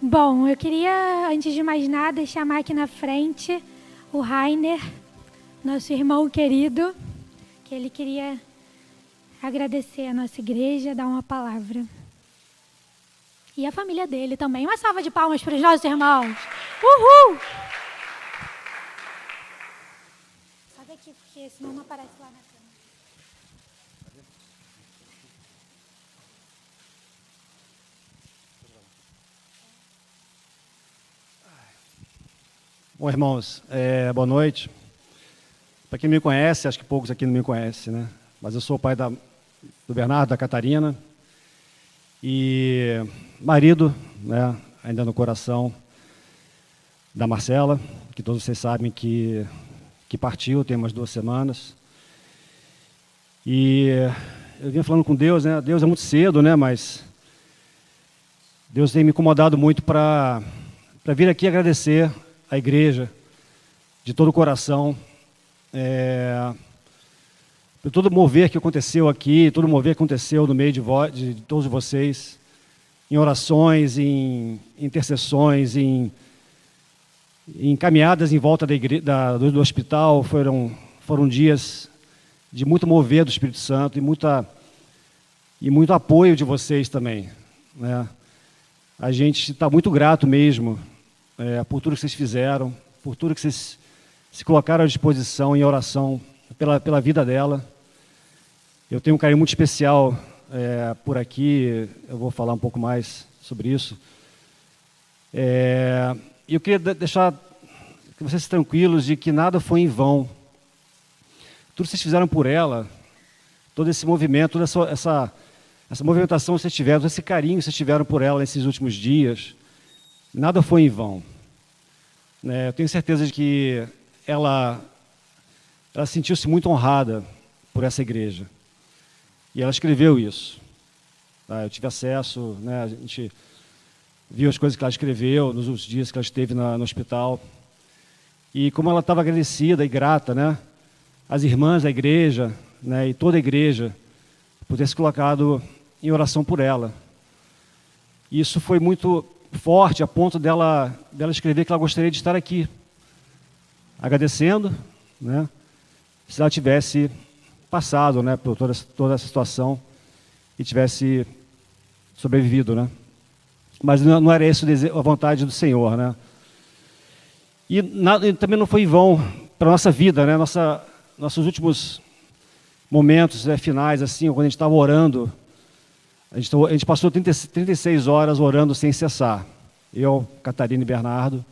Bom, eu queria, antes de mais nada, chamar aqui na frente o Rainer, nosso irmão querido, que ele queria agradecer a nossa igreja, dar uma palavra. E a família dele também. Uma salva de palmas para os nossos irmãos. Uhul! Sobe aqui, porque senão não aparece lá na câmera. Bom, irmãos, boa noite. Para quem me conhece, acho que poucos aqui não me conhecem, né? Mas eu sou o pai do Bernardo, da Catarina, e marido, né, ainda no coração, da Marcela, que todos vocês sabem que partiu, tem umas 2 semanas. E eu vinha falando com Deus, né? Deus é muito cedo, né? Mas Deus tem me incomodado muito para vir aqui agradecer a igreja, de todo o coração, por todo o mover que aconteceu aqui, todo o mover que aconteceu no meio de todos vocês, em orações, em intercessões, em caminhadas em volta do hospital. Foram dias de muito mover do Espírito Santo e muito apoio de vocês também, né? A gente está muito grato mesmo, por tudo que vocês fizeram, por tudo que vocês se colocaram à disposição em oração pela vida dela. Eu tenho um carinho muito especial por aqui, eu vou falar um pouco mais sobre isso. E eu queria deixar vocês tranquilos de que nada foi em vão. Tudo que vocês fizeram por ela, todo esse movimento, toda essa movimentação que vocês tiveram, todo esse carinho que vocês tiveram por ela nesses últimos dias, nada foi em vão. Eu tenho certeza de que ela sentiu-se muito honrada por essa igreja. E ela escreveu isso. Eu tive acesso, né, a gente viu as coisas que ela escreveu nos últimos dias que ela esteve no hospital. E como ela estava agradecida e grata, né, às irmãs da igreja, né, e toda a igreja, por ter se colocado em oração por ela. Isso foi muito forte, a ponto dela escrever que ela gostaria de estar aqui, agradecendo, né, se ela tivesse passado, né, por toda essa situação e tivesse sobrevivido, né. Mas não era essa a vontade do Senhor, né. E também não foi em vão para a nossa vida, né, nossos últimos momentos finais, assim, quando a gente estava orando. A gente passou 36 horas orando sem cessar. Eu, Catarina e Bernardo,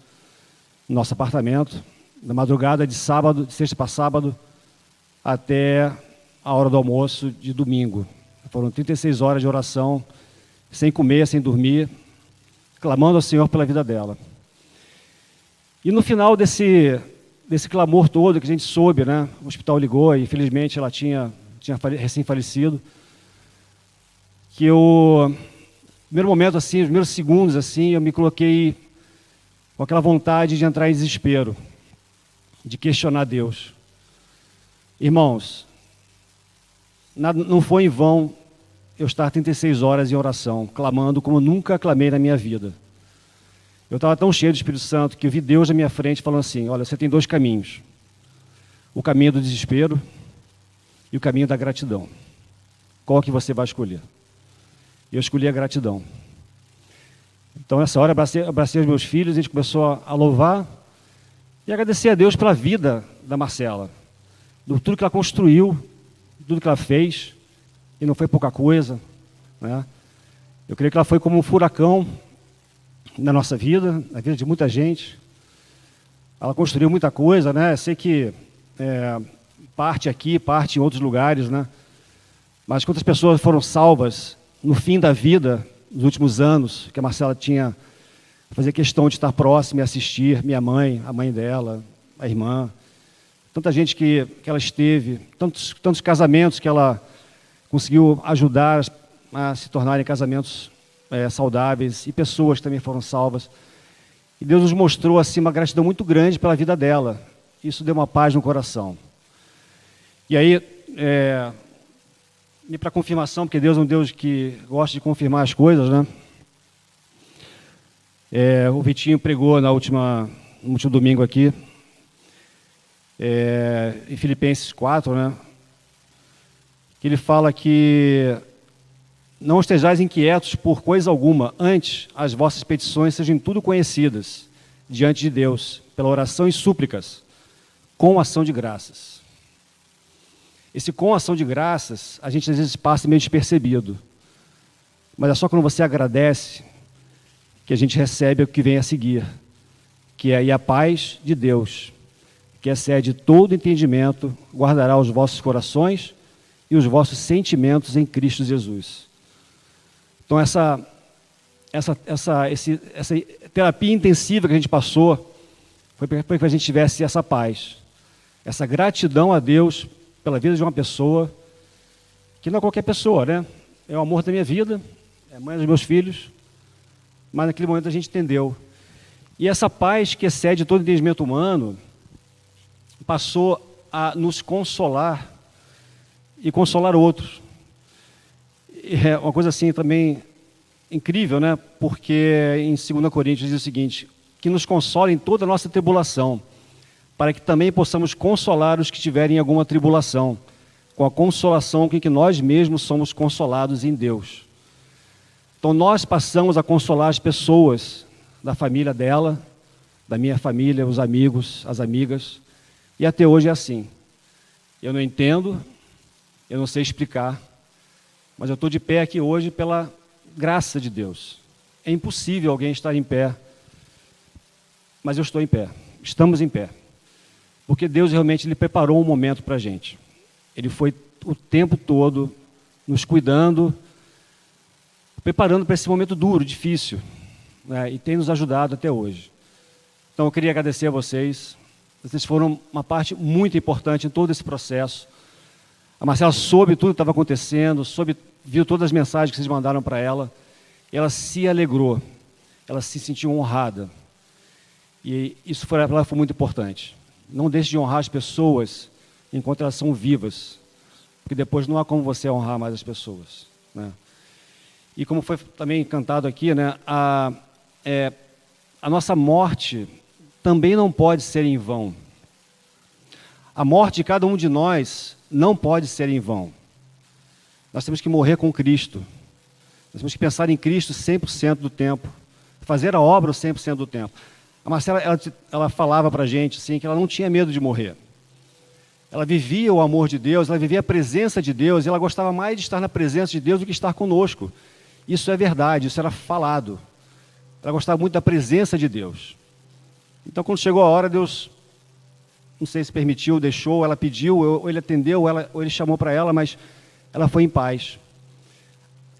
no nosso apartamento, na madrugada de sexta para sábado, até a hora do almoço de domingo. Foram 36 horas de oração, sem comer, sem dormir, clamando ao Senhor pela vida dela. E no final desse clamor todo que a gente soube, né, o hospital ligou e infelizmente ela tinha recém-falecido, que no primeiro momento, assim, nos primeiros segundos, assim, eu me coloquei com aquela vontade de entrar em desespero, de questionar Deus. Irmãos, não foi em vão eu estar 36 horas em oração, clamando como nunca clamei na minha vida. Eu estava tão cheio do Espírito Santo que eu vi Deus na minha frente falando assim: olha, você tem 2 caminhos. O caminho do desespero e o caminho da gratidão. Qual que você vai escolher? Eu escolhi a gratidão. Então, nessa hora, abracei os meus filhos, e a gente começou a louvar e agradecer a Deus pela vida da Marcela, de tudo que ela construiu, de tudo que ela fez, e não foi pouca coisa, né? Eu creio que ela foi como um furacão na nossa vida, na vida de muita gente. Ela construiu muita coisa, né? Eu sei que parte aqui, parte em outros lugares, né? Mas quantas pessoas foram salvas no fim da vida, nos últimos anos, que a Marcela fazia questão de estar próxima e assistir, minha mãe, a mãe dela, a irmã, tanta gente que ela esteve, tantos casamentos que ela conseguiu ajudar a se tornarem casamentos saudáveis, e pessoas que também foram salvas. E Deus nos mostrou assim uma gratidão muito grande pela vida dela. Isso deu uma paz no coração. E aí, e para confirmação, porque Deus é um Deus que gosta de confirmar as coisas, né? O Vitinho pregou no último domingo aqui, em Filipenses 4, né? Que ele fala que não estejais inquietos por coisa alguma, antes as vossas petições sejam tudo conhecidas diante de Deus, pela oração e súplicas, com ação de graças. Esse com ação de graças, a gente às vezes passa meio despercebido, mas é só quando você agradece que a gente recebe o que vem a seguir, que é aí a paz de Deus, que excede todo entendimento, guardará os vossos corações e os vossos sentimentos em Cristo Jesus. Então essa terapia intensiva que a gente passou foi para que a gente tivesse essa paz, essa gratidão a Deus pela vida de uma pessoa, que não é qualquer pessoa, né? É o amor da minha vida, é a mãe dos meus filhos, mas naquele momento a gente entendeu. E essa paz que excede todo entendimento humano passou a nos consolar e consolar outros. É uma coisa assim também incrível, né? Porque em 2 Coríntios diz o seguinte, que nos consola em toda a nossa tribulação, para que também possamos consolar os que tiverem alguma tribulação, com a consolação com que nós mesmos somos consolados em Deus. Então nós passamos a consolar as pessoas da família dela, da minha família, os amigos, as amigas, e até hoje é assim. Eu não entendo, eu não sei explicar, mas eu estou de pé aqui hoje pela graça de Deus. É impossível alguém estar em pé, mas eu estou em pé, estamos em pé, porque Deus realmente Ele preparou um momento para a gente. Ele foi o tempo todo nos cuidando, preparando para esse momento duro, difícil, né, e tem nos ajudado até hoje. Então eu queria agradecer a vocês. Vocês foram uma parte muito importante em todo esse processo. A Marcela soube tudo que estava acontecendo, viu todas as mensagens que vocês mandaram para ela. Ela se alegrou, ela se sentiu honrada. E isso para ela foi muito importante. Não deixe de honrar as pessoas enquanto elas são vivas, porque depois não há como você honrar mais as pessoas, né? E como foi também cantado aqui, né, a nossa morte também não pode ser em vão. A morte de cada um de nós não pode ser em vão. Nós temos que morrer com Cristo. Nós temos que pensar em Cristo 100% do tempo. Fazer a obra 100% do tempo. A Marcela, ela falava para a gente assim, que ela não tinha medo de morrer. Ela vivia o amor de Deus, ela vivia a presença de Deus, e ela gostava mais de estar na presença de Deus do que estar conosco. Isso é verdade, isso era falado. Ela gostava muito da presença de Deus. Então, quando chegou a hora, Deus, não sei se permitiu, deixou, ela pediu, ou Ele atendeu, ou Ele chamou para ela, mas ela foi em paz.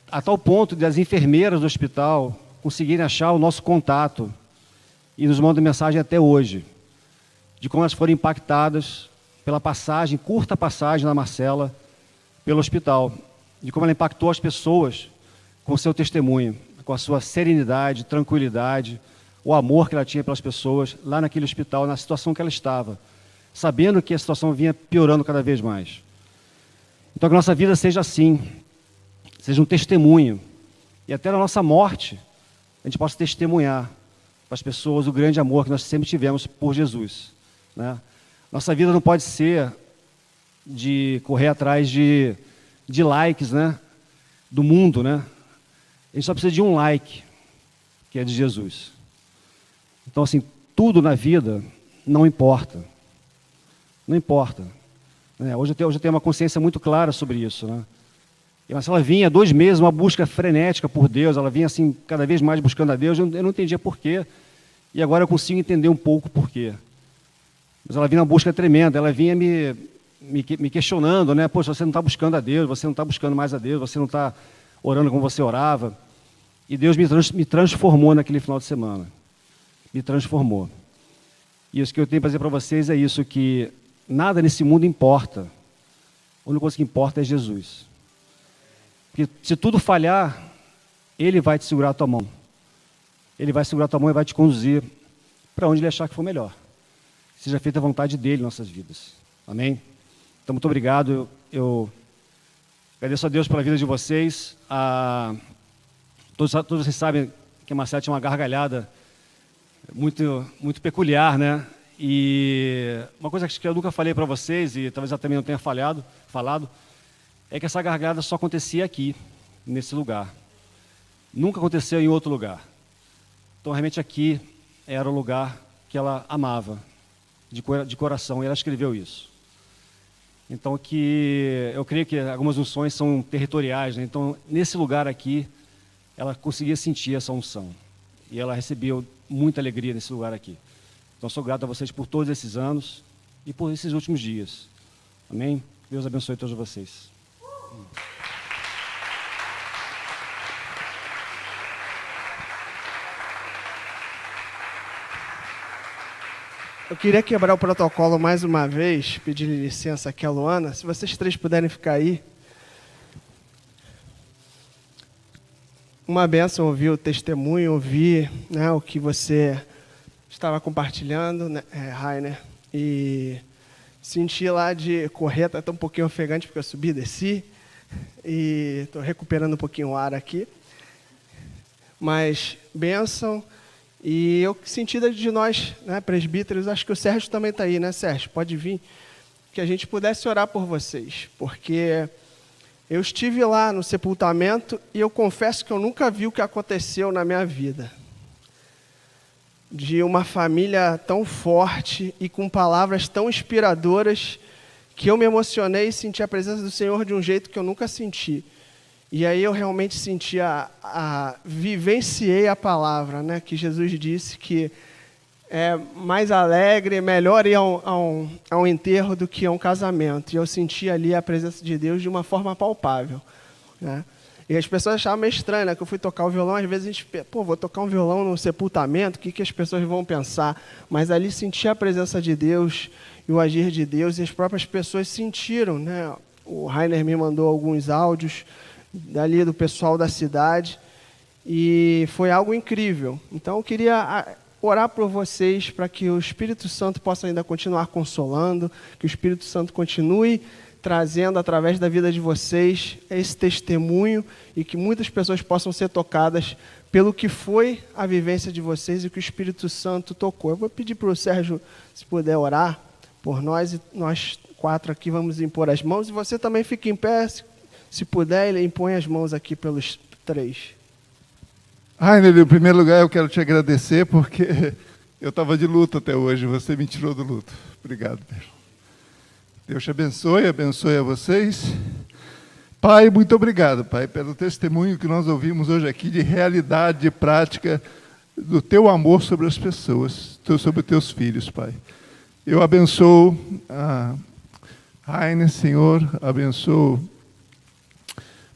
A tal ponto de as enfermeiras do hospital conseguirem achar o nosso contato e nos mandam mensagem até hoje, de como elas foram impactadas pela passagem, curta passagem da Marcela pelo hospital, de como ela impactou as pessoas com o seu testemunho, com a sua serenidade, tranquilidade, o amor que ela tinha pelas pessoas lá naquele hospital, na situação que ela estava, sabendo que a situação vinha piorando cada vez mais. Então que a nossa vida seja assim, seja um testemunho, e até na nossa morte a gente possa testemunhar para as pessoas o grande amor que nós sempre tivemos por Jesus, né? Nossa vida não pode ser de correr atrás de likes, né, do mundo, né? A gente só precisa de um like, que é de Jesus. Então, assim, tudo na vida não importa. Não importa. Né? Hoje eu tenho uma consciência muito clara sobre isso, né? Mas ela vinha 2 meses, uma busca frenética por Deus, ela vinha assim, cada vez mais buscando a Deus, eu não entendia porquê, e agora eu consigo entender um pouco porquê. Mas ela vinha uma busca tremenda, ela vinha me questionando, né? Poxa, você não está buscando a Deus, você não está buscando mais a Deus, você não está orando como você orava. E Deus me transformou naquele final de semana. Me transformou. E isso que eu tenho para dizer para vocês é isso, que nada nesse mundo importa. A única coisa que importa é Jesus. Porque se tudo falhar, Ele vai te segurar a tua mão. Ele vai segurar a tua mão e vai te conduzir para onde Ele achar que for melhor. Seja feita a vontade dEle em nossas vidas. Amém? Então, muito obrigado. Eu agradeço a Deus pela vida de vocês. Todos vocês sabem que a Marcela tinha uma gargalhada muito peculiar, né? E uma coisa que eu nunca falei para vocês, e talvez eu também não tenha falado, é que essa gargalhada só acontecia aqui, nesse lugar. Nunca aconteceu em outro lugar. Então, realmente aqui era o lugar que ela amava, de coração, e ela escreveu isso. Então, eu creio que algumas unções são territoriais, né? Então, nesse lugar aqui, ela conseguia sentir essa unção. E ela recebeu muita alegria nesse lugar aqui. Então, sou grato a vocês por todos esses anos e por esses últimos dias. Amém? Deus abençoe todos vocês. Eu queria quebrar o protocolo mais uma vez, pedir licença aqui a Luana. Se vocês três puderem ficar aí. Uma bênção ouvir o testemunho, ouvir, né, o que você estava compartilhando, né, Rainer, e senti lá de correr, está um pouquinho ofegante porque eu subi e desci, e estou recuperando um pouquinho o ar aqui, mas bênção, e eu senti de nós, né, presbíteros, acho que o Sérgio também está aí, né, Sérgio? Pode vir, que a gente pudesse orar por vocês, porque eu estive lá no sepultamento e eu confesso que eu nunca vi o que aconteceu na minha vida. De uma família tão forte e com palavras tão inspiradoras que eu me emocionei e senti a presença do Senhor de um jeito que eu nunca senti. E aí eu realmente senti vivenciei a palavra, né, que Jesus disse que é mais alegre, melhor ir a um enterro do que a um casamento. E eu senti ali a presença de Deus de uma forma palpável, né? E as pessoas achavam meio estranho, né? Que eu fui tocar o violão, às vezes a gente, vou tocar um violão no sepultamento, o que as pessoas vão pensar? Mas ali senti a presença de Deus e o agir de Deus, e as próprias pessoas sentiram, né? O Rainer me mandou alguns áudios dali do pessoal da cidade, e foi algo incrível. Então eu queria orar por vocês para que o Espírito Santo possa ainda continuar consolando, que o Espírito Santo continue trazendo através da vida de vocês esse testemunho e que muitas pessoas possam ser tocadas pelo que foi a vivência de vocês e que o Espírito Santo tocou. Eu vou pedir para o Sérgio, se puder orar por nós, e nós quatro aqui vamos impor as mãos, e você também fica em pé, se puder, ele impõe as mãos aqui pelos três. Rainer, em primeiro lugar eu quero te agradecer porque eu estava de luto até hoje, você me tirou do luto. Obrigado, Pedro. Deus te abençoe a vocês. Pai, muito obrigado, Pai, pelo testemunho que nós ouvimos hoje aqui de realidade, de prática, do teu amor sobre as pessoas, sobre os teus filhos, Pai. Eu abençoo a Rainer, Senhor, abençoo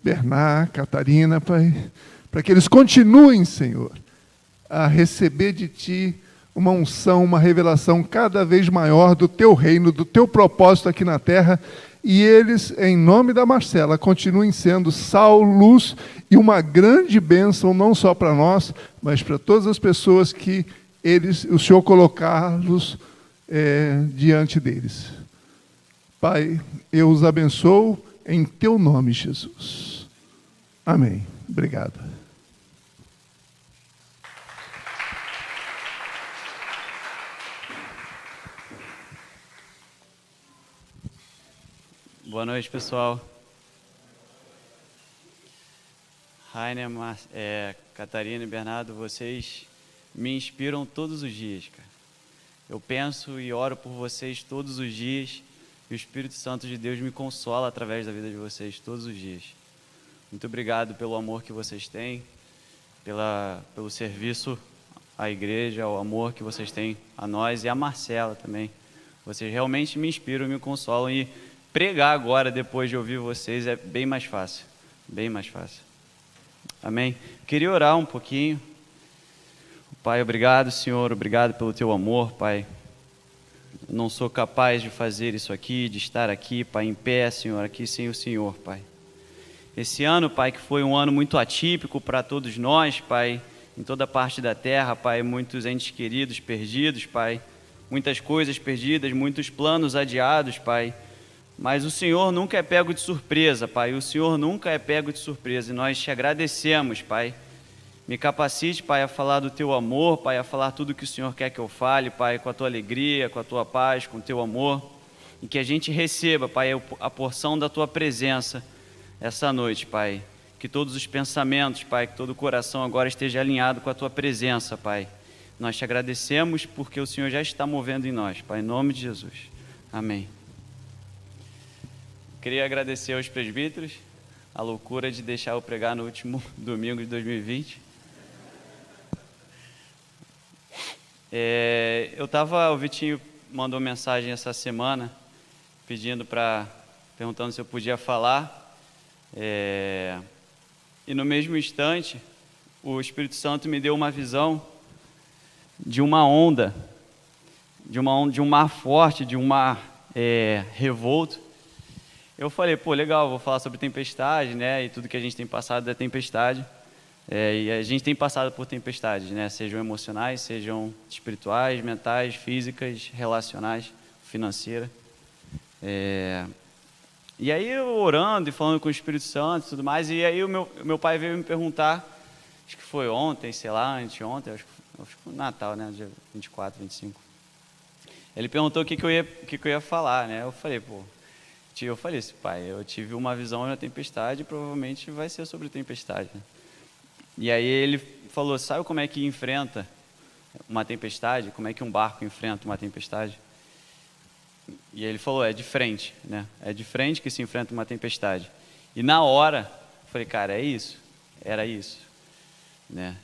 Bernard, Catarina, Pai, para que eles continuem, Senhor, a receber de Ti uma unção, uma revelação cada vez maior do Teu reino, do Teu propósito aqui na terra, e eles, em nome da Marcela, continuem sendo sal, luz e uma grande bênção, não só para nós, mas para todas as pessoas que o Senhor colocá-los diante deles. Pai, eu os abençoo em Teu nome, Jesus. Amém. Obrigado. Boa noite, pessoal. Rainer, Catarina e Bernardo, vocês me inspiram todos os dias, cara. Eu penso e oro por vocês todos os dias, e o Espírito Santo de Deus me consola através da vida de vocês todos os dias. Muito obrigado pelo amor que vocês têm, pelo serviço à igreja, o amor que vocês têm a nós e a Marcela também. Vocês realmente me inspiram, me consolam, e pregar agora, depois de ouvir vocês, é bem mais fácil. Bem mais fácil. Amém? Queria orar um pouquinho. Pai, obrigado, Senhor. Obrigado pelo Teu amor, Pai. Eu não sou capaz de fazer isso aqui, de estar aqui, Pai, em pé, Senhor, aqui sem o Senhor, Pai. Esse ano, Pai, que foi um ano muito atípico para todos nós, Pai, em toda parte da terra, Pai, muitos entes queridos perdidos, Pai, muitas coisas perdidas, muitos planos adiados, Pai. Mas o Senhor nunca é pego de surpresa, Pai. O Senhor nunca é pego de surpresa. E nós te agradecemos, Pai, Me capacite, Pai, a falar do Teu amor, Pai, a falar tudo que o Senhor quer que eu fale, Pai, com a Tua alegria, com a Tua paz, com o Teu amor. E que a gente receba, Pai, a porção da Tua presença essa noite, Pai. Que todos os pensamentos, Pai, que todo o coração agora esteja alinhado com a Tua presença, Pai. Nós te agradecemos porque o Senhor já está movendo em nós, Pai, em nome de Jesus. Amém. Queria agradecer aos presbíteros a loucura de deixar eu pregar no último domingo de 2020. O Vitinho mandou mensagem essa semana perguntando se eu podia falar. E no mesmo instante, o Espírito Santo me deu uma visão de uma onda, de um mar forte, de um mar revolto. Eu falei, legal, vou falar sobre tempestade, né? E tudo que a gente tem passado é tempestade. E a gente tem passado por tempestades, né? Sejam emocionais, sejam espirituais, mentais, físicas, relacionais, financeiras. E aí eu orando e falando com o Espírito Santo e tudo mais, e aí o meu pai veio me perguntar, acho que foi ontem, sei lá, anteontem, acho que foi Natal, né? Dia 24, 25. Ele perguntou o que eu ia falar, né? Eu falei, pai, eu tive uma visão na tempestade e provavelmente vai ser sobre tempestade, né? E aí ele falou, sabe como é que enfrenta uma tempestade? Como é que um barco enfrenta uma tempestade? E ele falou, é de frente, né? É de frente que se enfrenta uma tempestade. E na hora, eu falei, cara, era isso, né?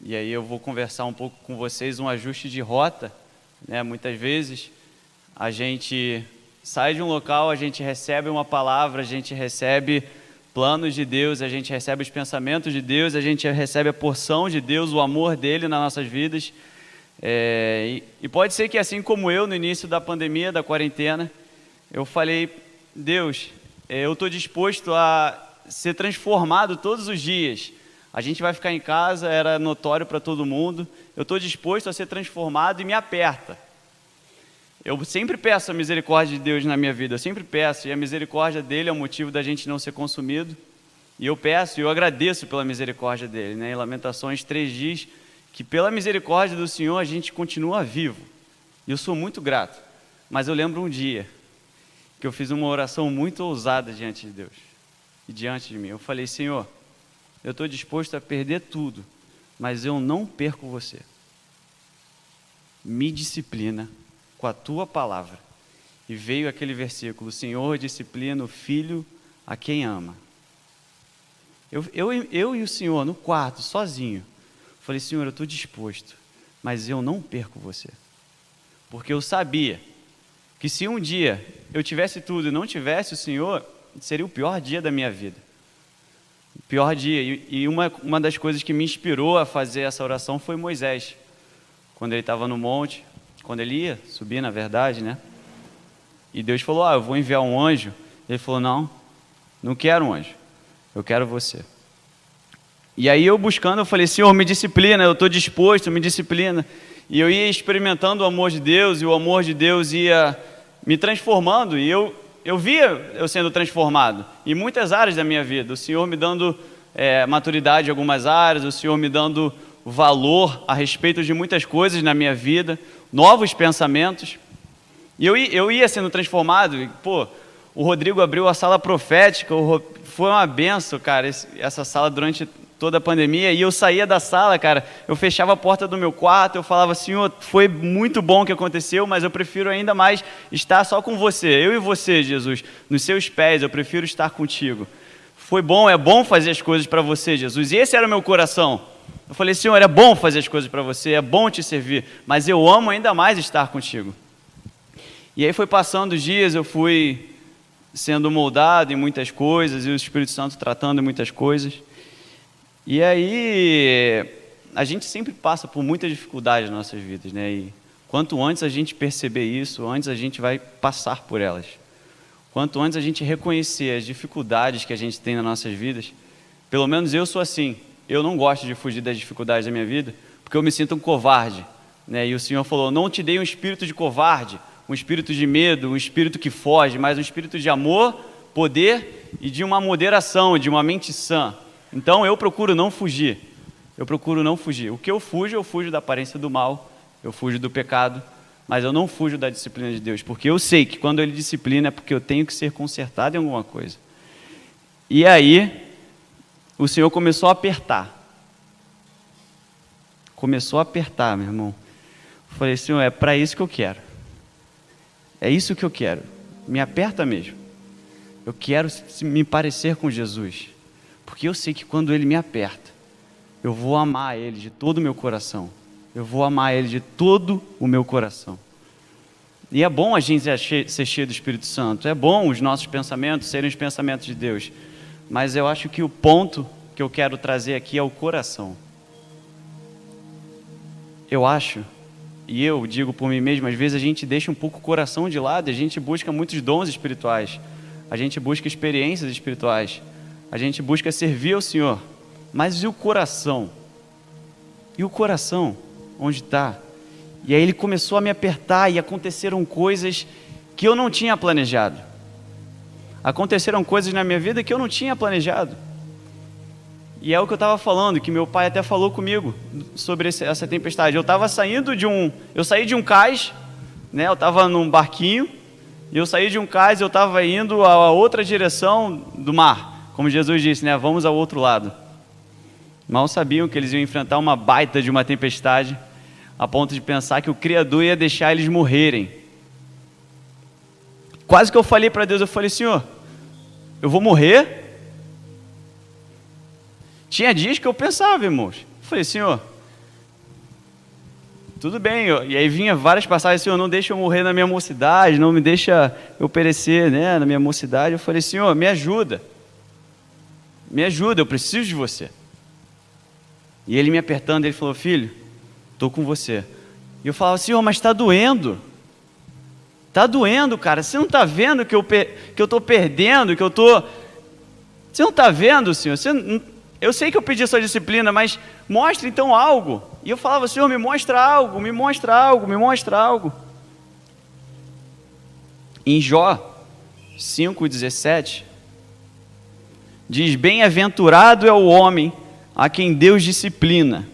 E aí eu vou conversar um pouco com vocês, um ajuste de rota, né? Muitas vezes a gente sai de um local, a gente recebe uma palavra, a gente recebe planos de Deus, a gente recebe os pensamentos de Deus, a gente recebe a porção de Deus, o amor dele nas nossas vidas. E pode ser que assim como eu no início da pandemia, da quarentena, eu falei, Deus, eu estou disposto a ser transformado todos os dias. A gente vai ficar em casa, era notório para todo mundo, eu estou disposto a ser transformado e me aperta. Eu sempre peço a misericórdia de Deus na minha vida, eu sempre peço, e a misericórdia dele é o motivo da gente não ser consumido. E eu peço e eu agradeço pela misericórdia dele, né? Em Lamentações 3 diz que pela misericórdia do Senhor a gente continua vivo. E eu sou muito grato. Mas eu lembro um dia que eu fiz uma oração muito ousada diante de Deus e diante de mim. Eu falei, Senhor, eu estou disposto a perder tudo, mas eu não perco você. Me disciplina com a tua palavra. E veio aquele versículo, o Senhor disciplina o filho a quem ama. Eu e o Senhor no quarto, sozinho, falei, Senhor, eu estou disposto, mas eu não perco você. Porque eu sabia que se um dia eu tivesse tudo e não tivesse o Senhor, seria o pior dia da minha vida. O pior dia. E uma das coisas que me inspirou a fazer essa oração foi Moisés. Quando ele estava no monte, quando ele ia subir, na verdade, né? E Deus falou, eu vou enviar um anjo. Ele falou, não quero um anjo, eu quero você. E aí eu buscando, eu falei, Senhor, me disciplina, eu estou disposto, me disciplina. E eu ia experimentando o amor de Deus, e o amor de Deus ia me transformando, e eu via eu sendo transformado em muitas áreas da minha vida. O Senhor me dando maturidade em algumas áreas, o Senhor me dando valor a respeito de muitas coisas na minha vida, novos pensamentos. E eu ia sendo transformado. E, o Rodrigo abriu a sala profética, foi uma benção, cara, essa sala durante toda a pandemia. E eu saía da sala, cara, eu fechava a porta do meu quarto, eu falava, Senhor, foi muito bom o que aconteceu, mas eu prefiro ainda mais estar só com você, eu e você, Jesus, nos seus pés, eu prefiro estar contigo. Foi bom, é bom fazer as coisas para você, Jesus. E esse era o meu coração. Eu falei, Senhor, é bom fazer as coisas para você, é bom te servir, mas eu amo ainda mais estar contigo. E aí foi passando os dias, eu fui sendo moldado em muitas coisas, e o Espírito Santo tratando em muitas coisas. E aí, a gente sempre passa por muitas dificuldades nas nossas vidas, né? E quanto antes a gente perceber isso, antes a gente vai passar por elas. Quanto antes a gente reconhecer as dificuldades que a gente tem nas nossas vidas, pelo menos eu sou assim, eu não gosto de fugir das dificuldades da minha vida, porque eu me sinto um covarde, né? E o Senhor falou, não te dei um espírito de covarde, um espírito de medo, um espírito que foge, mas um espírito de amor, poder e de uma moderação, de uma mente sã. Então eu procuro não fugir. O que eu fujo da aparência do mal, eu fujo do pecado, mas eu não fujo da disciplina de Deus, porque eu sei que quando Ele disciplina é porque eu tenho que ser consertado em alguma coisa. E aí, o Senhor começou a apertar. Meu irmão. Eu falei, Senhor, é para isso que eu quero. É isso que eu quero. Me aperta mesmo. Eu quero me parecer com Jesus. Porque eu sei que quando Ele me aperta, eu vou amar Ele de todo o meu coração. Eu vou amar Ele de todo o meu coração. E é bom a gente ser cheio do Espírito Santo. É bom os nossos pensamentos serem os pensamentos de Deus. Mas eu acho que o ponto que eu quero trazer aqui é o coração. Eu acho, e eu digo por mim mesmo, às vezes a gente deixa um pouco o coração de lado e a gente busca muitos dons espirituais. A gente busca experiências espirituais. A gente busca servir ao Senhor. Mas e o coração? E o coração? Onde está? E aí Ele começou a me apertar e aconteceram coisas que eu não tinha planejado. Aconteceram coisas na minha vida que eu não tinha planejado. E é o que eu estava falando, que meu pai até falou comigo sobre essa tempestade. Eu saí de um cais, né? Eu estava num barquinho, e eu saí de um cais e eu estava indo a outra direção do mar. Como Jesus disse, né? Vamos ao outro lado. Mal sabiam que eles iam enfrentar uma baita de uma tempestade, a ponto de pensar que o Criador ia deixar eles morrerem. Quase que eu falei para Deus, eu falei, Senhor, eu vou morrer? Tinha dias que eu pensava, irmãos. Eu falei, Senhor, tudo bem. E aí vinha várias passagens, Senhor, não deixa eu morrer na minha mocidade, não me deixa eu perecer, né, na minha mocidade. Eu falei, Senhor, me ajuda, eu preciso de você. E Ele me apertando, Ele falou, filho, estou com você. E eu falava, Senhor, mas está doendo. Está doendo, cara. Você não está vendo que eu estou perdendo, que eu estou... Você não está vendo, Senhor? Eu sei que eu pedi a sua disciplina, mas mostra então algo. E eu falava, Senhor, me mostra algo. Em Jó 5,17, diz, bem-aventurado é o homem a quem Deus disciplina.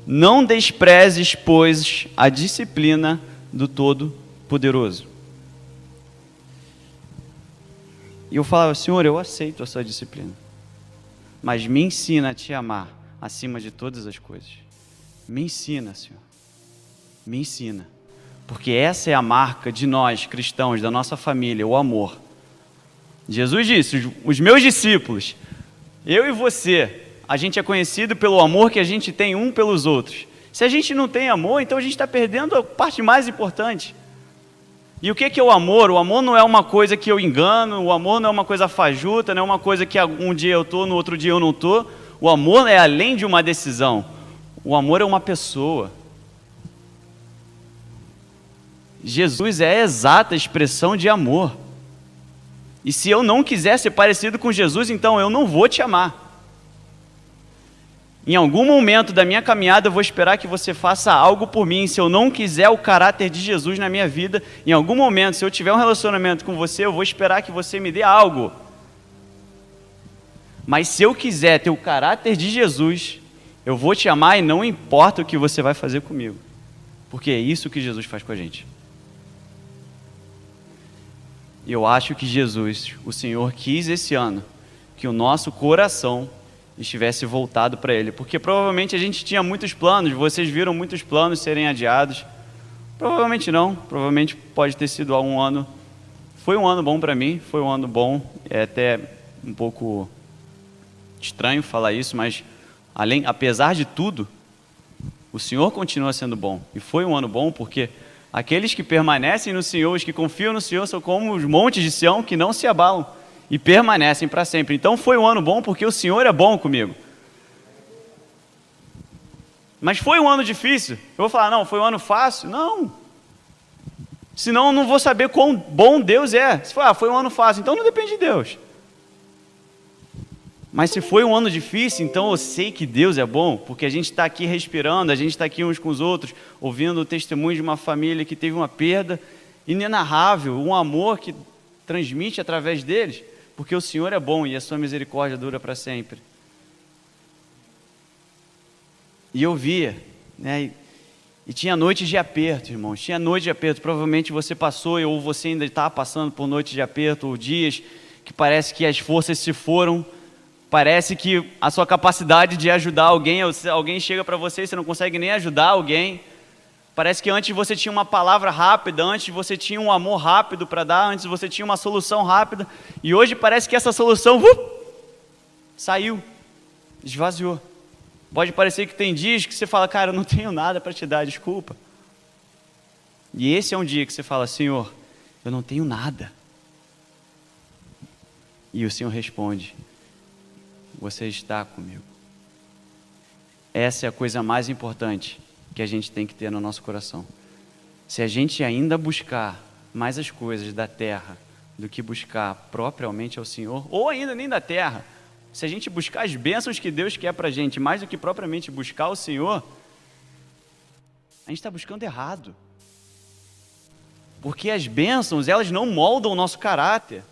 Não desprezes, pois, a disciplina do Todo-Poderoso. E eu falava, Senhor, eu aceito a sua disciplina, mas me ensina a te amar acima de todas as coisas. Me ensina, Senhor. Me ensina. Porque essa é a marca de nós, cristãos, da nossa família, o amor. Jesus disse, os meus discípulos, eu e você, a gente é conhecido pelo amor que a gente tem um pelos outros. Se a gente não tem amor, então a gente está perdendo a parte mais importante. E o que é o amor? O amor não é uma coisa que eu engano, o amor não é uma coisa fajuta, não é uma coisa que um dia eu estou, no outro dia eu não estou. O amor é além de uma decisão. O amor é uma pessoa. Jesus é a exata expressão de amor. E se eu não quiser ser parecido com Jesus, então eu não vou te amar. Em algum momento da minha caminhada eu vou esperar que você faça algo por mim. Se eu não quiser o caráter de Jesus na minha vida, em algum momento, se eu tiver um relacionamento com você, eu vou esperar que você me dê algo. Mas se eu quiser ter o caráter de Jesus, eu vou te amar e não importa o que você vai fazer comigo. Porque é isso que Jesus faz com a gente. Eu acho que Jesus, o Senhor, quis esse ano que o nosso coração estivesse voltado para Ele, porque provavelmente a gente tinha muitos planos, vocês viram muitos planos serem adiados, provavelmente não, provavelmente pode ter sido um ano, foi um ano bom para mim, foi um ano bom, é até um pouco estranho falar isso, mas apesar de tudo, o Senhor continua sendo bom, e foi um ano bom porque aqueles que permanecem no Senhor, os que confiam no Senhor, são como os montes de Sião que não se abalam, e permanecem para sempre. Então foi um ano bom porque o Senhor é bom comigo. Mas foi um ano difícil? Eu vou falar, não, foi um ano fácil? Não. Senão eu não vou saber quão bom Deus é. Se for, foi um ano fácil, então não depende de Deus. Mas se foi um ano difícil, então eu sei que Deus é bom, porque a gente está aqui respirando, a gente está aqui uns com os outros, ouvindo o testemunho de uma família que teve uma perda inenarrável, um amor que transmite através deles. Porque o Senhor é bom e a sua misericórdia dura para sempre. E eu via, né? E tinha noites de aperto, irmãos, tinha noites de aperto. Provavelmente você passou, ou você ainda está passando por noites de aperto, ou dias que parece que as forças se foram, parece que a sua capacidade de ajudar alguém, alguém chega para você e você não consegue nem ajudar alguém. Parece que antes você tinha uma palavra rápida, antes você tinha um amor rápido para dar, antes você tinha uma solução rápida, e hoje parece que essa solução saiu, esvaziou. Pode parecer que tem dias que você fala, cara, eu não tenho nada para te dar, desculpa. E esse é um dia que você fala, Senhor, eu não tenho nada. E o Senhor responde, você está comigo. Essa é a coisa mais importante que a gente tem que ter no nosso coração. Se a gente ainda buscar mais as coisas da terra do que buscar propriamente ao Senhor, ou ainda nem da terra, se a gente buscar as bênçãos que Deus quer para a gente, mais do que propriamente buscar o Senhor, a gente está buscando errado. Porque as bênçãos, elas não moldam o nosso caráter.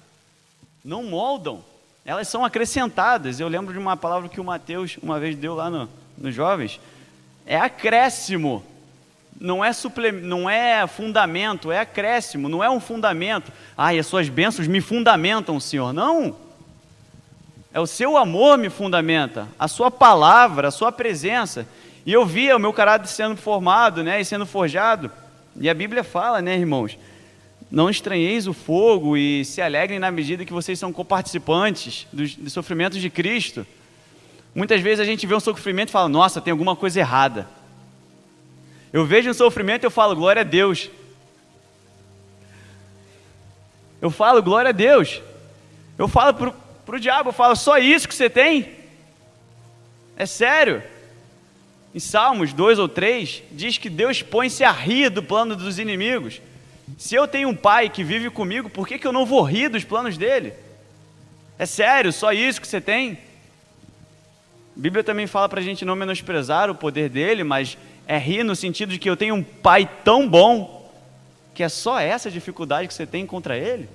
Não moldam. Elas são acrescentadas. Eu lembro de uma palavra que o Mateus uma vez deu lá nos jovens. É acréscimo. Não é fundamento, é acréscimo. Não é um fundamento. E as suas bênçãos me fundamentam, Senhor. Não. É o seu amor me fundamenta, a sua palavra, a sua presença. E eu via o meu caráter sendo formado, né, e sendo forjado. E a Bíblia fala, né, irmãos, não estranheis o fogo e se alegrem na medida que vocês são coparticipantes dos sofrimentos de Cristo. Muitas vezes a gente vê um sofrimento e fala, nossa, tem alguma coisa errada. Eu vejo um sofrimento e eu falo, glória a Deus. Eu falo, glória a Deus. Eu falo para o diabo, eu falo, só isso que você tem? É sério? Em Salmos 2 ou 3, diz que Deus põe-se a rir do plano dos inimigos. Se eu tenho um pai que vive comigo, por que eu não vou rir dos planos dele? É sério, só isso que você tem? A Bíblia também fala para a gente não menosprezar o poder dele, mas é rir no sentido de que eu tenho um pai tão bom, que é só essa dificuldade que você tem contra ele?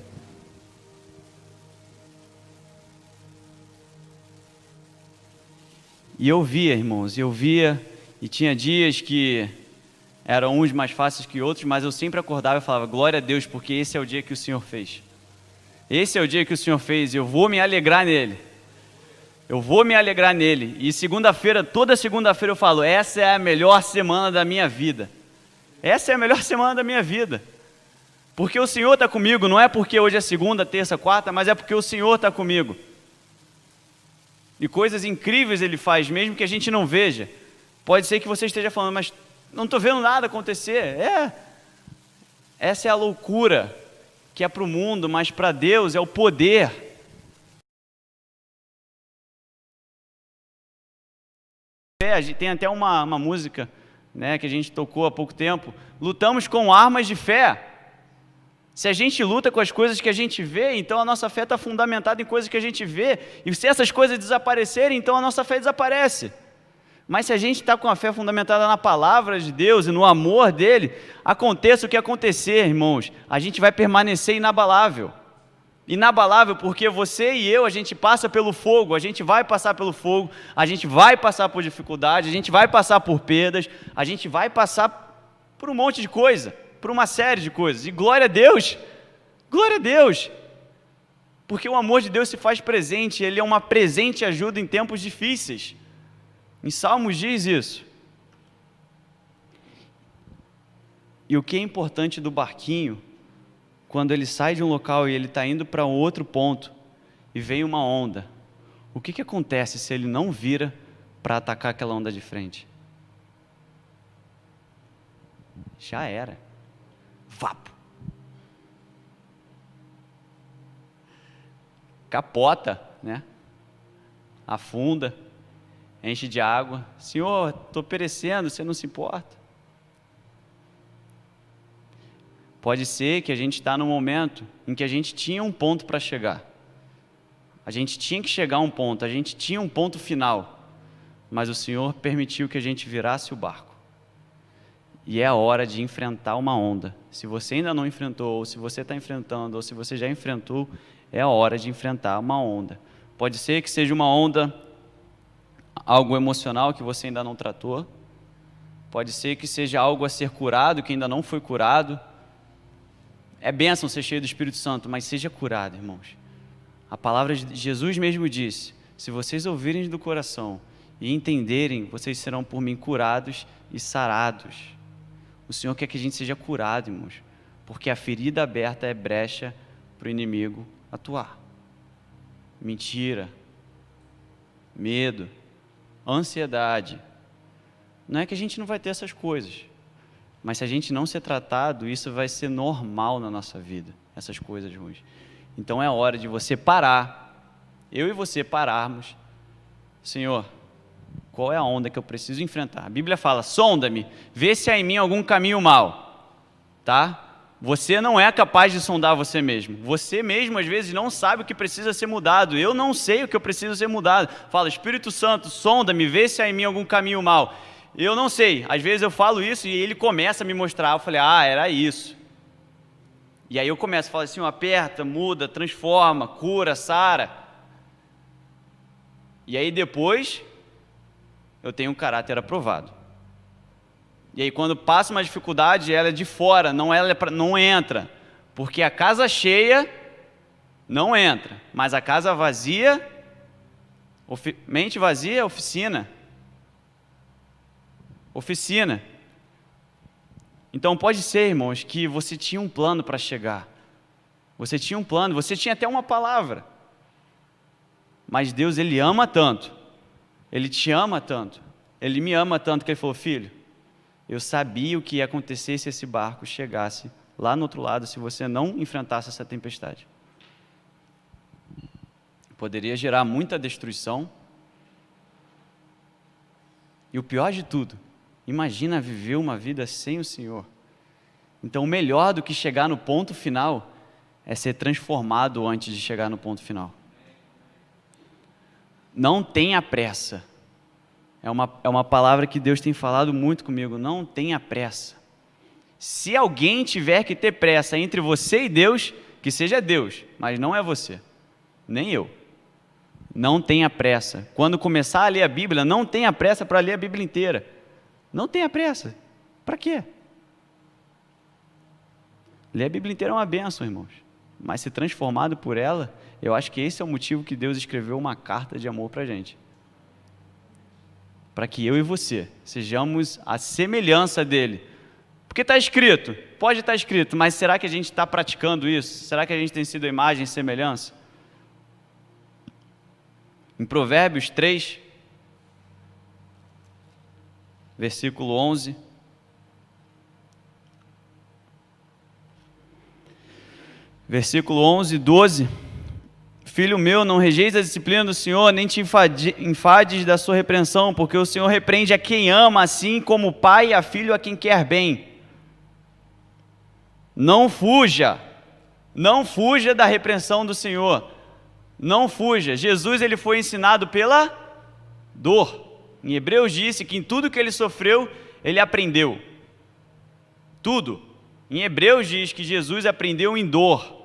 E eu via, irmãos, e tinha dias que eram uns mais fáceis que outros, mas eu sempre acordava e falava, glória a Deus, porque esse é o dia que o Senhor fez. Esse é o dia que o Senhor fez, eu vou me alegrar nele. Eu vou me alegrar nele. E segunda-feira, toda segunda-feira eu falo, essa é a melhor semana da minha vida. Essa é a melhor semana da minha vida. Porque o Senhor está comigo, não é porque hoje é segunda, terça, quarta, mas é porque o Senhor está comigo. E coisas incríveis Ele faz, mesmo que a gente não veja. Pode ser que você esteja falando, mas não estou vendo nada acontecer. Essa é a loucura que é para o mundo, mas para Deus é o poder. Tem até uma música, né, que a gente tocou há pouco tempo. Lutamos com armas de fé. Se a gente luta com as coisas que a gente vê, então a nossa fé está fundamentada em coisas que a gente vê. E se essas coisas desaparecerem, então a nossa fé desaparece. Mas se a gente está com a fé fundamentada na palavra de Deus e no amor dele, aconteça o que acontecer, irmãos, a gente vai permanecer inabalável. Inabalável porque você e eu, a gente passa pelo fogo, a gente vai passar pelo fogo, a gente vai passar por dificuldade, a gente vai passar por perdas, a gente vai passar por um monte de coisa, por uma série de coisas. E glória a Deus, porque o amor de Deus se faz presente, Ele é uma presente ajuda em tempos difíceis. Em Salmos diz isso. E o que é importante do barquinho, quando ele sai de um local e ele está indo para um outro ponto, e vem uma onda, o que acontece se ele não vira para atacar aquela onda de frente? Já era. Vapo. Capota, né? Afunda. Enche de água. Senhor, estou perecendo, você não se importa? Pode ser que a gente está num momento em que a gente tinha um ponto para chegar. A gente tinha que chegar a um ponto, a gente tinha um ponto final. Mas o Senhor permitiu que a gente virasse o barco. E é a hora de enfrentar uma onda. Se você ainda não enfrentou, ou se você está enfrentando, ou se você já enfrentou, é a hora de enfrentar uma onda. Pode ser que seja uma onda algo emocional que você ainda não tratou. Pode ser que seja algo a ser curado, que ainda não foi curado. É bênção ser cheio do Espírito Santo, mas seja curado, irmãos. A palavra de Jesus mesmo disse: se vocês ouvirem do coração e entenderem, vocês serão por mim curados e sarados. O Senhor quer que a gente seja curado, irmãos, porque a ferida aberta é brecha para o inimigo atuar. Mentira, medo, ansiedade. Não é que a gente não vai ter essas coisas, mas se a gente não ser tratado, isso vai ser normal na nossa vida, essas coisas ruins. Então é hora de você parar, eu e você pararmos. Senhor, qual é a onda que eu preciso enfrentar? A Bíblia fala: sonda-me, vê se há em mim algum caminho mau, tá? Você não é capaz de sondar você mesmo. Você mesmo, às vezes, não sabe o que precisa ser mudado. Eu não sei o que eu preciso ser mudado. Fala: Espírito Santo, sonda-me, vê se há em mim algum caminho mau. Eu não sei. Às vezes eu falo isso e ele começa a me mostrar. Eu falei: era isso. E aí eu começo a falar assim: aperta, muda, transforma, cura, sara. E aí depois eu tenho um caráter aprovado. E aí quando passa uma dificuldade, ela é de fora, não entra. Porque a casa cheia não entra, mas a casa vazia, mente vazia, oficina. Então pode ser, irmãos, que você tinha um plano para chegar. Você tinha um plano, você tinha até uma palavra. Mas Deus, Ele ama tanto, Ele te ama tanto, Ele me ama tanto que Ele falou: filho, eu sabia o que ia acontecer se esse barco chegasse lá no outro lado, se você não enfrentasse essa tempestade. Poderia gerar muita destruição. E o pior de tudo, imagina viver uma vida sem o Senhor. Então, melhor do que chegar no ponto final é ser transformado antes de chegar no ponto final. Não tenha pressa. É uma palavra que Deus tem falado muito comigo. Não tenha pressa. Se alguém tiver que ter pressa entre você e Deus, que seja Deus, mas não é você, nem eu. Não tenha pressa. Quando começar a ler a Bíblia, não tenha pressa para ler a Bíblia inteira. Não tenha pressa. Para quê? Ler a Bíblia inteira é uma bênção, irmãos. Mas ser transformado por ela, eu acho que esse é o motivo que Deus escreveu uma carta de amor para a gente. Para que eu e você sejamos a semelhança dele. Porque está escrito, pode estar escrito, mas será que a gente está praticando isso? Será que a gente tem sido a imagem e semelhança? Em Provérbios 3, versículo 11. Versículo 11, 12. Filho meu, não rejeis a disciplina do Senhor, nem te enfades da sua repreensão, porque o Senhor repreende a quem ama, assim como o pai a filho a quem quer bem. Não fuja da repreensão do Senhor. Não fuja. Jesus, ele foi ensinado pela dor. Em Hebreus disse que em tudo que ele sofreu, ele aprendeu. Tudo. Em Hebreus diz que Jesus aprendeu em dor.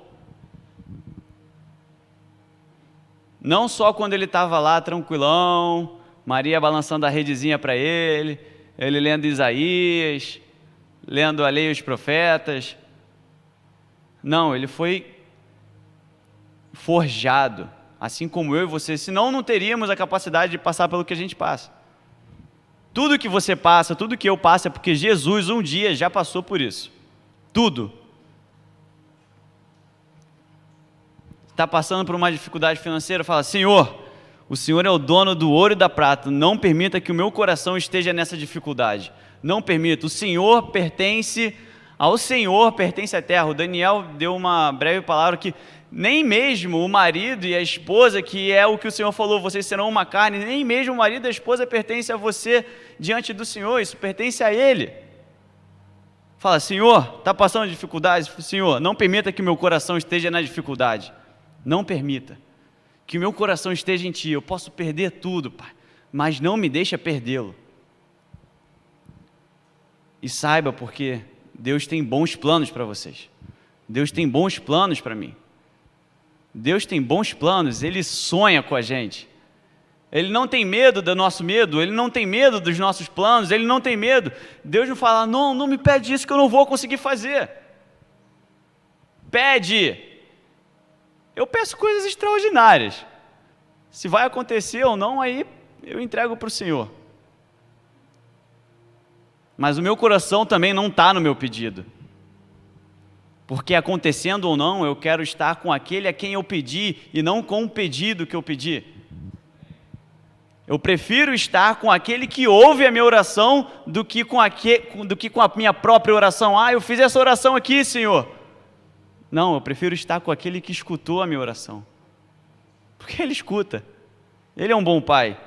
Não só quando ele estava lá tranquilão, Maria balançando a redezinha para ele lendo Isaías, lendo a lei e os profetas. Não, ele foi forjado, assim como eu e você, senão não teríamos a capacidade de passar pelo que a gente passa. Tudo que você passa, tudo que eu passo é porque Jesus um dia já passou por isso. Tudo. Está passando por uma dificuldade financeira, fala: Senhor, o Senhor é o dono do ouro e da prata, não permita que o meu coração esteja nessa dificuldade. Não permita, o Senhor pertence, ao Senhor pertence a terra. O Daniel deu uma breve palavra que nem mesmo o marido e a esposa, que é o que o Senhor falou, vocês serão uma carne, nem mesmo o marido e a esposa pertence a você diante do Senhor, isso pertence a Ele. Fala: Senhor, está passando dificuldades? Senhor, não permita que o meu coração esteja na dificuldade. Não permita que o meu coração esteja em Ti. Eu posso perder tudo, Pai, mas não me deixa perdê-lo. E saiba, porque Deus tem bons planos para vocês. Deus tem bons planos para mim. Deus tem bons planos, Ele sonha com a gente. Ele não tem medo do nosso medo, Ele não tem medo dos nossos planos, Ele não tem medo. Deus não fala, não me pede isso que eu não vou conseguir fazer. Pede. Eu peço coisas extraordinárias. Se vai acontecer ou não, aí eu entrego para o Senhor. Mas o meu coração também não está no meu pedido. Porque acontecendo ou não, eu quero estar com aquele a quem eu pedi e não com o pedido que eu pedi. Eu prefiro estar com aquele que ouve a minha oração do que com a minha própria oração. Eu fiz essa oração aqui, Senhor. Não, eu prefiro estar com aquele que escutou a minha oração. Porque Ele escuta. Ele é um bom Pai.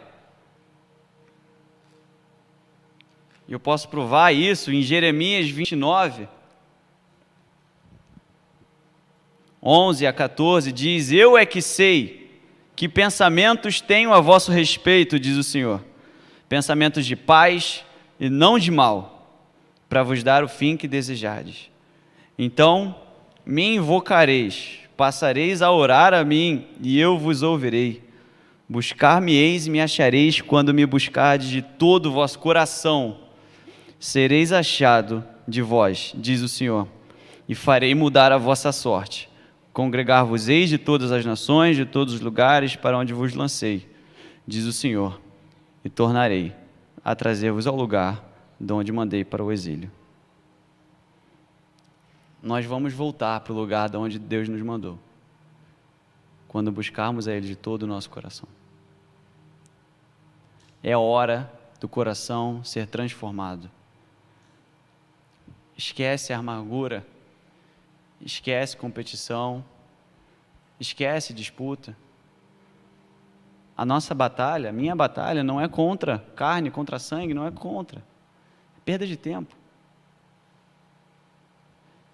E eu posso provar isso em Jeremias 29, 11 a 14, diz, eu é que sei que pensamentos tenho a vosso respeito, diz o Senhor, pensamentos de paz e não de mal, para vos dar o fim que desejardes. Então me invocareis, passareis a orar a mim, e eu vos ouvirei. Buscar-me-eis e me achareis, quando me buscardes de todo o vosso coração. Sereis achado de vós, diz o Senhor, e farei mudar a vossa sorte. Congregar-vos-eis de todas as nações, de todos os lugares para onde vos lancei, diz o Senhor, e tornarei a trazer-vos ao lugar de onde mandei para o exílio. Nós vamos voltar para o lugar de onde Deus nos mandou, quando buscarmos a Ele de todo o nosso coração. É hora do coração ser transformado. Esquece a amargura, esquece competição, esquece disputa. A nossa batalha, a minha batalha, não é contra carne, contra sangue, não é contra. É perda de tempo.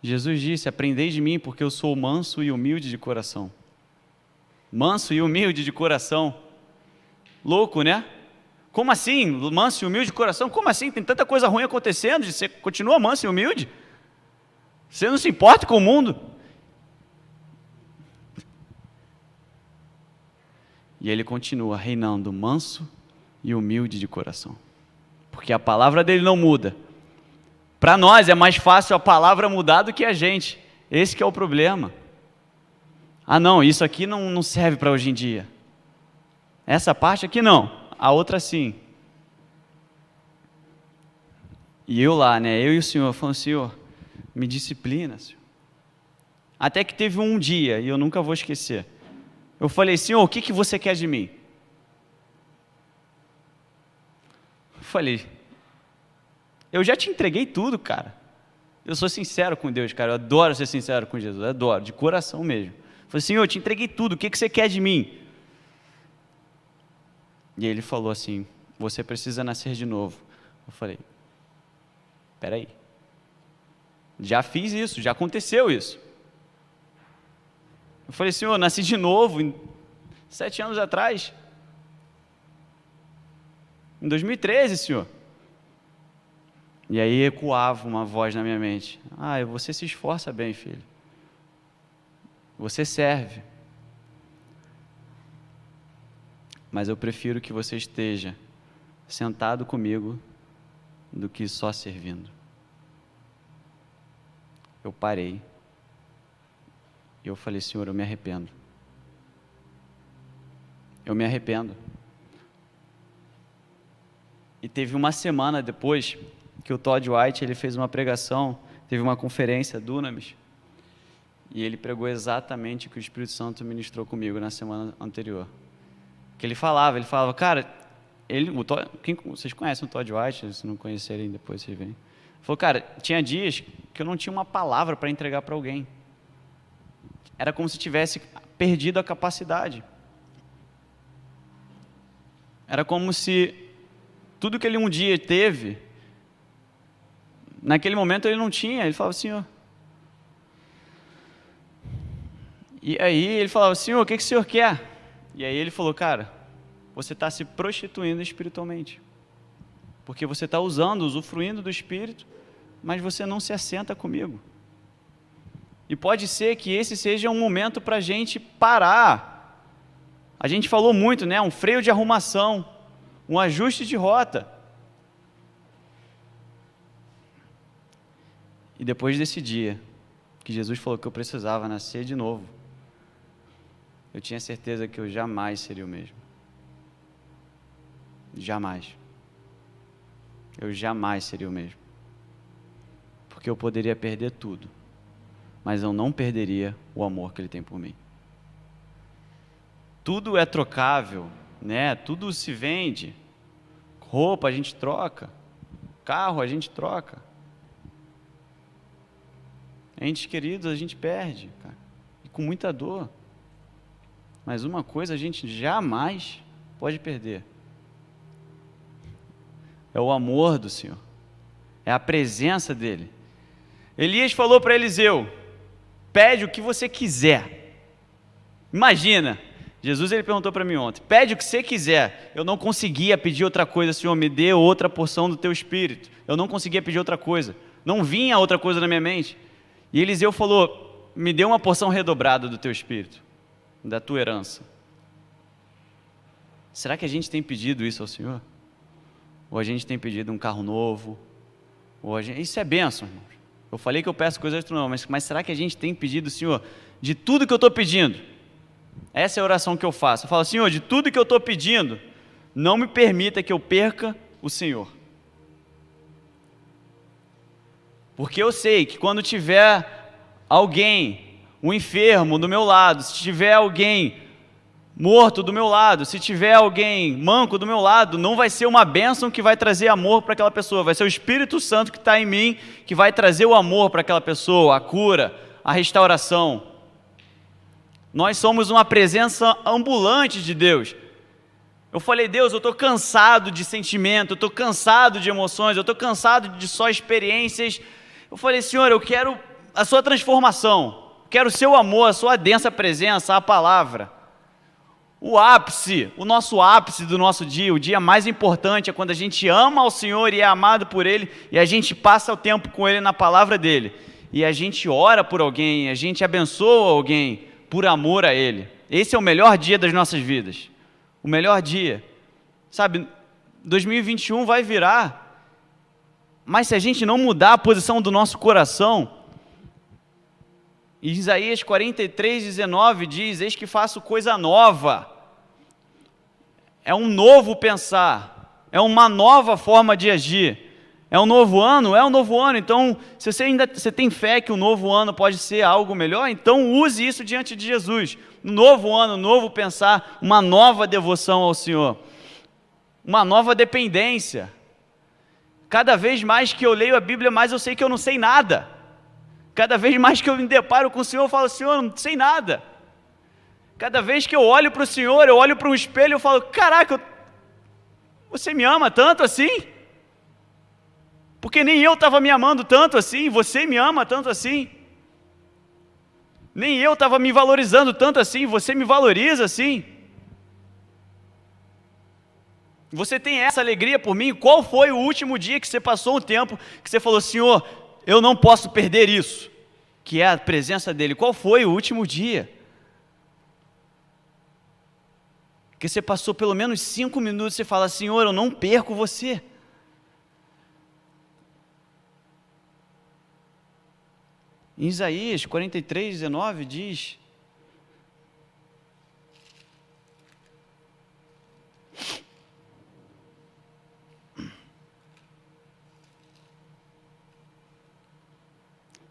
Jesus disse, aprendei de mim, porque eu sou manso e humilde de coração. Manso e humilde de coração. Louco, né? Como assim? Manso e humilde de coração? Como assim? Tem tanta coisa ruim acontecendo, você continua manso e humilde? Você não se importa com o mundo? E ele continua reinando manso e humilde de coração. Porque a palavra dele não muda. Para nós é mais fácil a palavra mudar do que a gente. Esse que é o problema. Não, isso aqui não serve para hoje em dia. Essa parte aqui não, a outra sim. E eu lá, eu e o Senhor, falando, Senhor, me disciplina, Senhor. Até que teve um dia, e eu nunca vou esquecer, eu falei, Senhor, o que você quer de mim? Eu falei, eu já te entreguei tudo, cara. Eu sou sincero com Deus, cara, eu adoro ser sincero com Jesus, eu adoro, de coração mesmo. Eu falei, Senhor, eu te entreguei tudo, o que você quer de mim? E ele falou assim, você precisa nascer de novo. Eu falei, espera aí. Já fiz isso, já aconteceu isso. Eu falei, Senhor, nasci de novo, 7 anos atrás. Em 2013, Senhor. E aí ecoava uma voz na minha mente. Você se esforça bem, filho. Você serve. Mas eu prefiro que você esteja sentado comigo do que só servindo. Eu parei. E eu falei, Senhor, eu me arrependo. Eu me arrependo. E teve uma semana depois que o Todd White ele fez uma pregação, teve uma conferência, Dunamis, e ele pregou exatamente o que o Espírito Santo ministrou comigo na semana anterior. Que ele falava, cara, vocês conhecem o Todd White, se não conhecerem depois vocês veem. Ele falou, cara, tinha dias que eu não tinha uma palavra para entregar para alguém. Era como se tivesse perdido a capacidade. Era como se tudo que ele um dia teve, naquele momento ele não tinha. Ele falava, Senhor. E aí ele falava, Senhor, o que o Senhor quer? E aí ele falou, cara, você está se prostituindo espiritualmente. Porque você está usufruindo do Espírito, mas você não se assenta comigo. E pode ser que esse seja um momento para a gente parar A gente falou muito, né? Um freio de arrumação, um ajuste de rota. E depois desse dia, que Jesus falou que eu precisava nascer de novo, eu tinha certeza que eu jamais seria o mesmo. Jamais. Eu jamais seria o mesmo. Porque eu poderia perder tudo, mas eu não perderia o amor que Ele tem por mim. Tudo é trocável, né? Tudo se vende. Roupa a gente troca, carro a gente troca. Entes queridos a gente perde, cara, e com muita dor. Mas uma coisa a gente jamais pode perder: é o amor do Senhor, é a presença dEle. Elias falou para Eliseu: pede o que você quiser. Imagina, Jesus ele perguntou para mim ontem: pede o que você quiser. Eu não conseguia pedir outra coisa, Senhor, me dê outra porção do teu Espírito. Eu não conseguia pedir outra coisa, não vinha outra coisa na minha mente. E Eliseu falou: me dê uma porção redobrada do teu Espírito, da tua herança. Será que a gente tem pedido isso ao Senhor? Ou a gente tem pedido um carro novo? Isso é bênção, irmãos. Eu falei que eu peço coisas novas, mas será que a gente tem pedido, Senhor, de tudo que eu estou pedindo? Essa é a oração que eu faço. Eu falo: Senhor, de tudo que eu estou pedindo, não me permita que eu perca o Senhor. Porque eu sei que quando tiver alguém, um enfermo do meu lado, se tiver alguém morto do meu lado, se tiver alguém manco do meu lado, não vai ser uma bênção que vai trazer amor para aquela pessoa, vai ser o Espírito Santo que está em mim, que vai trazer o amor para aquela pessoa, a cura, a restauração. Nós somos uma presença ambulante de Deus. Eu falei: Deus, eu estou cansado de sentimento, eu estou cansado de emoções, eu estou cansado de só experiências. Eu falei: Senhor, eu quero a sua transformação, quero o seu amor, a sua densa presença, a palavra. O ápice, o nosso ápice do nosso dia, o dia mais importante é quando a gente ama ao Senhor e é amado por Ele, e a gente passa o tempo com Ele na palavra dEle, e a gente ora por alguém, a gente abençoa alguém por amor a Ele. Esse é o melhor dia das nossas vidas, o melhor dia. Sabe, 2021 vai virar, mas se a gente não mudar a posição do nosso coração, Isaías 43:19 diz: eis que faço coisa nova. É um novo pensar, é uma nova forma de agir. É um novo ano? É um novo ano. Então, se você tem fé que o novo ano pode ser algo melhor, então use isso diante de Jesus. Um novo ano, um novo pensar, uma nova devoção ao Senhor, uma nova dependência. Cada vez mais que eu leio a Bíblia, mais eu sei que eu não sei nada. Cada vez mais que eu me deparo com o Senhor, eu falo: Senhor, eu não sei nada. Cada vez que eu olho para o Senhor, eu olho para um espelho e eu falo: caraca, você me ama tanto assim? Porque nem eu estava me amando tanto assim, você me ama tanto assim. Nem eu estava me valorizando tanto assim, você me valoriza assim. Você tem essa alegria por mim? Qual foi o último dia que você passou um tempo que você falou: Senhor, eu não posso perder isso, que é a presença dEle? Qual foi o último dia que você passou pelo menos 5 minutos e você fala: Senhor, eu não perco você? Em Isaías 43:19 diz: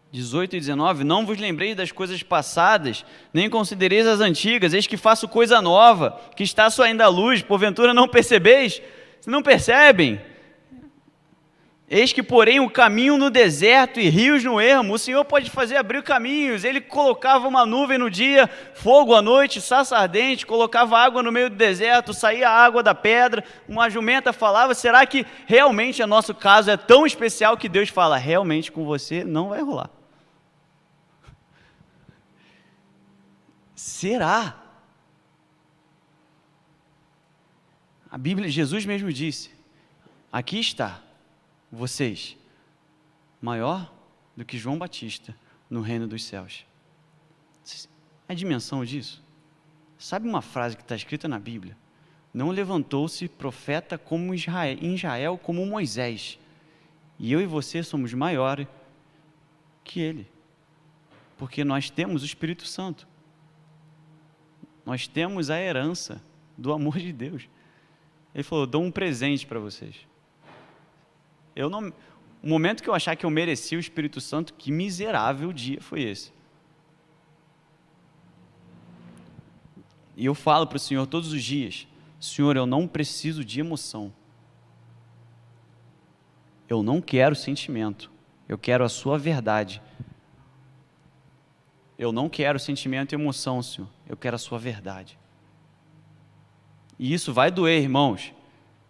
(18 e 19) não vos lembreis das coisas passadas, nem considereis as antigas, eis que faço coisa nova, que está saindo à luz, porventura não percebeis? Vocês não percebem? Eis que porém o caminho no deserto e rios no ermo. O Senhor pode fazer abrir caminhos. Ele colocava uma nuvem no dia, fogo à noite, sarça ardente, colocava água no meio do deserto, saía a água da pedra, uma jumenta falava. Será que realmente o nosso caso é tão especial que Deus fala: realmente com você não vai rolar? Será? A Bíblia, Jesus mesmo disse: aqui está vocês, maior do que João Batista no reino dos céus. A dimensão disso? Sabe uma frase que está escrita na Bíblia? Não levantou-se profeta como em Israel como Moisés. E eu e você somos maiores que ele. Porque nós temos o Espírito Santo. Nós temos a herança do amor de Deus. Ele falou, eu dou um presente para vocês. O momento que eu achar que eu mereci o Espírito Santo, que miserável dia foi esse. E eu falo para o Senhor todos os dias, Senhor, eu não preciso de emoção. Eu não quero sentimento. Eu quero a sua verdade. Eu não quero sentimento e emoção, Senhor. Eu quero a sua verdade. E isso vai doer, irmãos.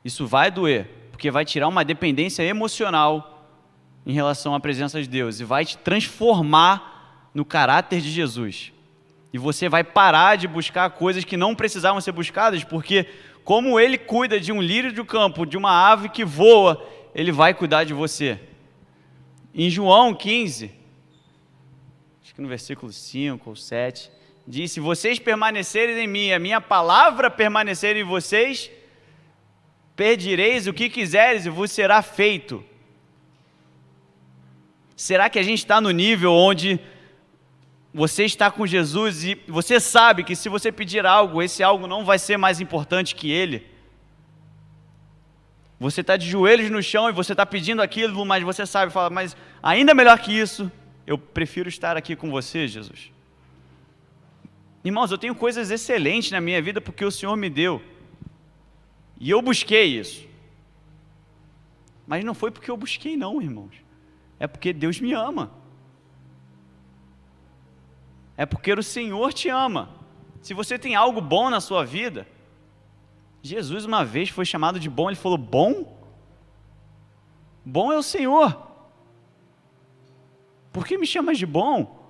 Isso vai doer, porque vai tirar uma dependência emocional em relação à presença de Deus e vai te transformar no caráter de Jesus. E você vai parar de buscar coisas que não precisavam ser buscadas, porque como Ele cuida de um lírio do campo, de uma ave que voa, Ele vai cuidar de você. Em João 15, acho que no versículo 5 ou 7, diz, se vocês permanecerem em mim, a minha palavra permanecer em vocês, pedireis o que quiseres e vos será feito. Será que a gente está no nível onde você está com Jesus e você sabe que se você pedir algo, esse algo não vai ser mais importante que Ele? Você está de joelhos no chão e você está pedindo aquilo, mas você sabe, fala, mas ainda melhor que isso, eu prefiro estar aqui com você, Jesus. Irmãos, eu tenho coisas excelentes na minha vida porque o Senhor me deu. E eu busquei isso. Mas não foi porque eu busquei não, irmãos. É porque Deus me ama. É porque o Senhor te ama. Se você tem algo bom na sua vida, Jesus uma vez foi chamado de bom, Ele falou, bom? Bom é o Senhor. Por que me chamas de bom?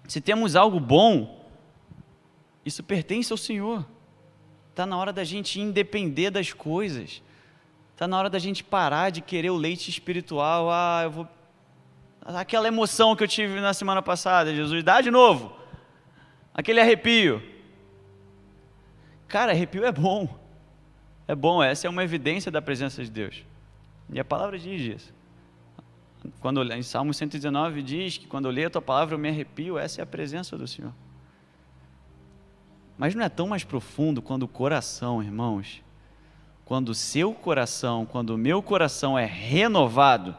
Se temos algo bom, isso pertence ao Senhor. Está na hora da gente independer das coisas. Está na hora da gente parar de querer o leite espiritual. Aquela emoção que eu tive na semana passada, Jesus, dá de novo. Aquele arrepio. Cara, arrepio é bom. É bom, essa é uma evidência da presença de Deus. E a palavra diz isso. Em Salmo 119 diz que quando eu leio a tua palavra eu me arrepio, essa é a presença do Senhor. Mas não é tão mais profundo quando o coração, irmãos, quando o seu coração, quando o meu coração é renovado,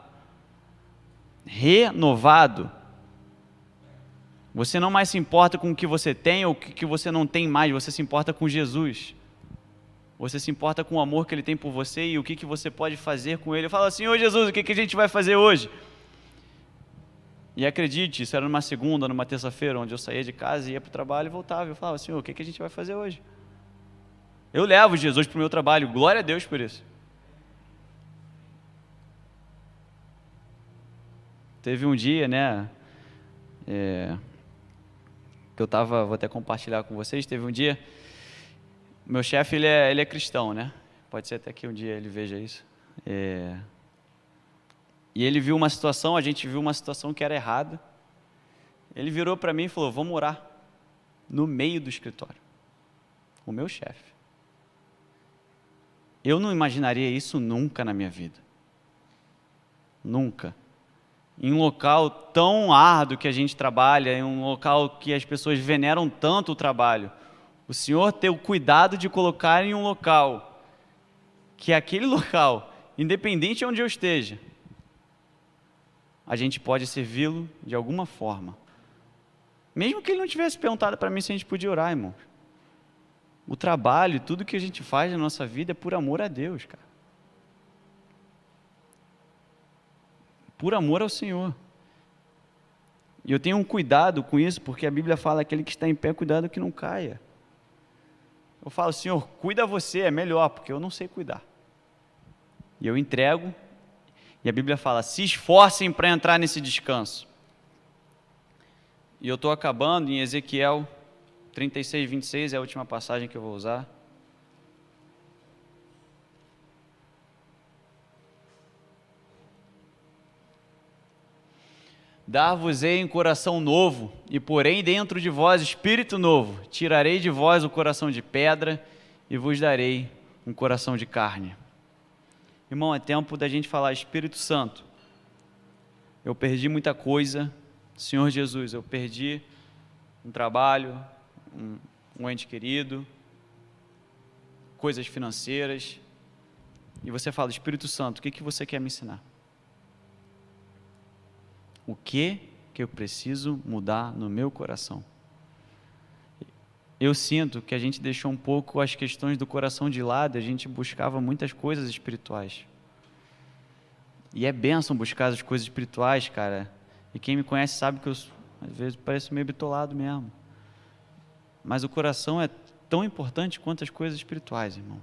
você não mais se importa com o que você tem ou o que você não tem mais, você se importa com Jesus. Você se importa com o amor que Ele tem por você e o que você pode fazer com Ele. Eu falo assim, Senhor Jesus, o que a gente vai fazer hoje? E acredite, isso era numa segunda, numa terça-feira, onde eu saía de casa, ia para o trabalho e voltava. Eu falava, Senhor, o que a gente vai fazer hoje? Eu levo Jesus para o meu trabalho, glória a Deus por isso. Teve um dia, né, que eu estava, vou até compartilhar com vocês, teve um dia, meu chefe, ele é cristão, né, pode ser até que um dia ele veja isso, e ele viu uma situação, a gente viu uma situação que era errada, ele virou para mim e falou, vamos orar, no meio do escritório, o meu chefe. Eu não imaginaria isso nunca na minha vida, nunca. Em um local tão árduo que a gente trabalha, em um local que as pessoas veneram tanto o trabalho, o Senhor ter o cuidado de colocar em um local, que aquele local, independente de onde eu esteja, a gente pode servi-lo de alguma forma. Mesmo que ele não tivesse perguntado para mim se a gente podia orar, irmão. O trabalho, tudo que a gente faz na nossa vida é por amor a Deus, cara. Por amor ao Senhor. E eu tenho um cuidado com isso, porque a Bíblia fala, aquele que está em pé, cuidado que não caia. Eu falo, Senhor, cuida você, é melhor, porque eu não sei cuidar. E eu entrego, e a Bíblia fala, se esforcem para entrar nesse descanso. E eu estou acabando em Ezequiel 36, 26, é a última passagem que eu vou usar. Dar-vos-ei um coração novo, e porém dentro de vós espírito novo. Tirarei de vós o coração de pedra, e vos darei um coração de carne. Irmão, é tempo da gente falar: Espírito Santo, eu perdi muita coisa. Senhor Jesus, eu perdi um trabalho, um ente querido, coisas financeiras. E você fala: Espírito Santo, o que você quer me ensinar? O que eu preciso mudar no meu coração? Eu sinto que a gente deixou um pouco as questões do coração de lado, a gente buscava muitas coisas espirituais. E é bênção buscar as coisas espirituais, cara. E quem me conhece sabe que eu, às vezes, pareço meio bitolado mesmo. Mas o coração é tão importante quanto as coisas espirituais, irmãos.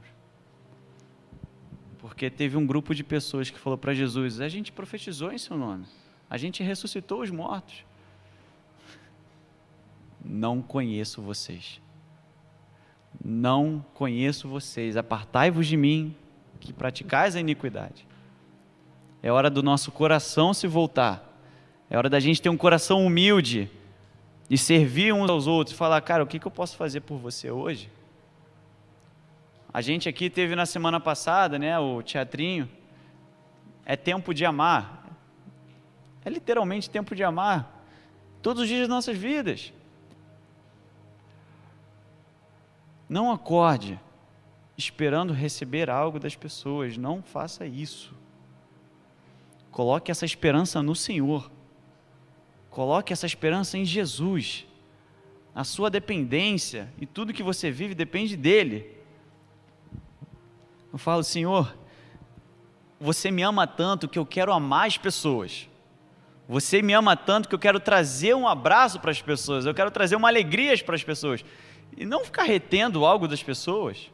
Porque teve um grupo de pessoas que falou para Jesus: a gente profetizou em seu nome, a gente ressuscitou os mortos. Não conheço vocês. Não conheço vocês. Apartai-vos de mim, que praticais a iniquidade. É hora do nosso coração se voltar. É hora da gente ter um coração humilde e servir uns aos outros. Falar: cara, o que eu posso fazer por você hoje? A gente aqui teve na semana passada, né, o teatrinho. É tempo de amar. É literalmente tempo de amar. Todos os dias das nossas vidas. Não acorde esperando receber algo das pessoas. Não faça isso. Coloque essa esperança no Senhor. Coloque essa esperança em Jesus. A sua dependência e tudo que você vive depende dEle. Eu falo: Senhor, você me ama tanto que eu quero amar as pessoas. Você me ama tanto que eu quero trazer um abraço para as pessoas. Eu quero trazer uma alegria para as pessoas. E não ficar retendo algo das pessoas.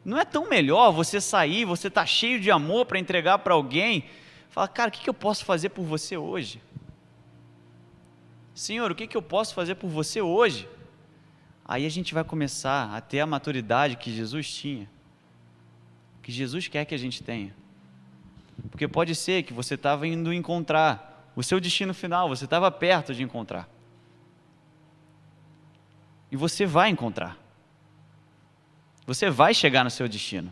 Não é tão melhor você sair, você está cheio de amor para entregar para alguém? Fala: cara, o que eu posso fazer por você hoje? Senhor, o que eu posso fazer por você hoje? Aí a gente vai começar a ter a maturidade que Jesus tinha, que Jesus quer que a gente tenha. Porque pode ser que você estava indo encontrar o seu destino final, você estava perto de encontrar. E você vai encontrar. Você vai chegar no seu destino.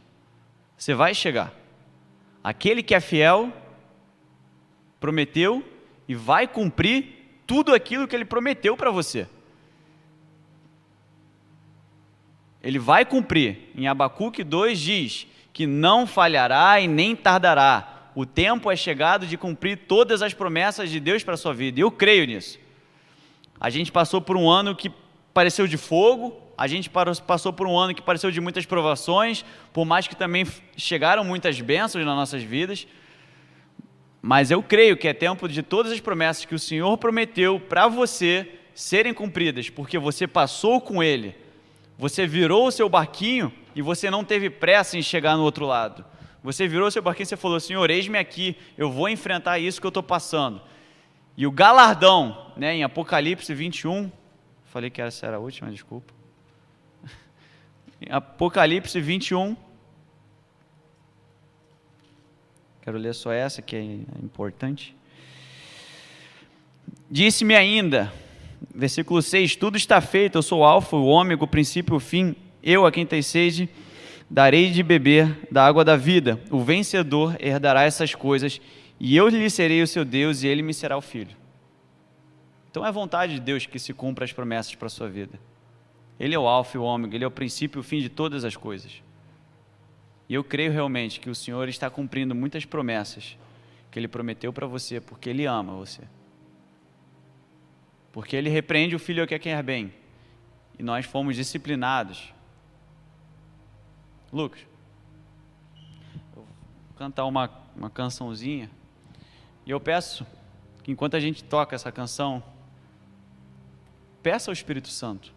Você vai chegar. Aquele que é fiel, prometeu e vai cumprir tudo aquilo que ele prometeu para você. Ele vai cumprir. Em Abacuque 2 diz que não falhará e nem tardará. O tempo é chegado de cumprir todas as promessas de Deus para a sua vida. E eu creio nisso. A gente passou por um ano que pareceu de fogo. A gente passou por um ano que pareceu de muitas provações. Por mais que também chegaram muitas bênçãos nas nossas vidas. Mas eu creio que é tempo de todas as promessas que o Senhor prometeu para você serem cumpridas. Porque você passou com Ele. Você virou o seu barquinho e você não teve pressa em chegar no outro lado. Você virou o seu barquinho e você falou: Senhor, eis-me aqui, eu vou enfrentar isso que eu estou passando. E o galardão, né, em Apocalipse 21, falei que essa era a última, desculpa. Em Apocalipse 21, quero ler só essa que é importante. Disse-me ainda, versículo 6, tudo está feito, eu sou o alfa, o ômega, o princípio e o fim, eu a quem tem sede darei de beber da água da vida, o vencedor herdará essas coisas, e eu lhe serei o seu Deus, e ele me será o filho. Então é a vontade de Deus que se cumpra as promessas para a sua vida. Ele é o alfa e o ômega, ele é o princípio e o fim de todas as coisas. E eu creio realmente que o Senhor está cumprindo muitas promessas que Ele prometeu para você, porque Ele ama você. Porque Ele repreende o filho que quer bem. E nós fomos disciplinados. Lucas, eu vou cantar uma cançãozinha. E eu peço que enquanto a gente toca essa canção, peça ao Espírito Santo.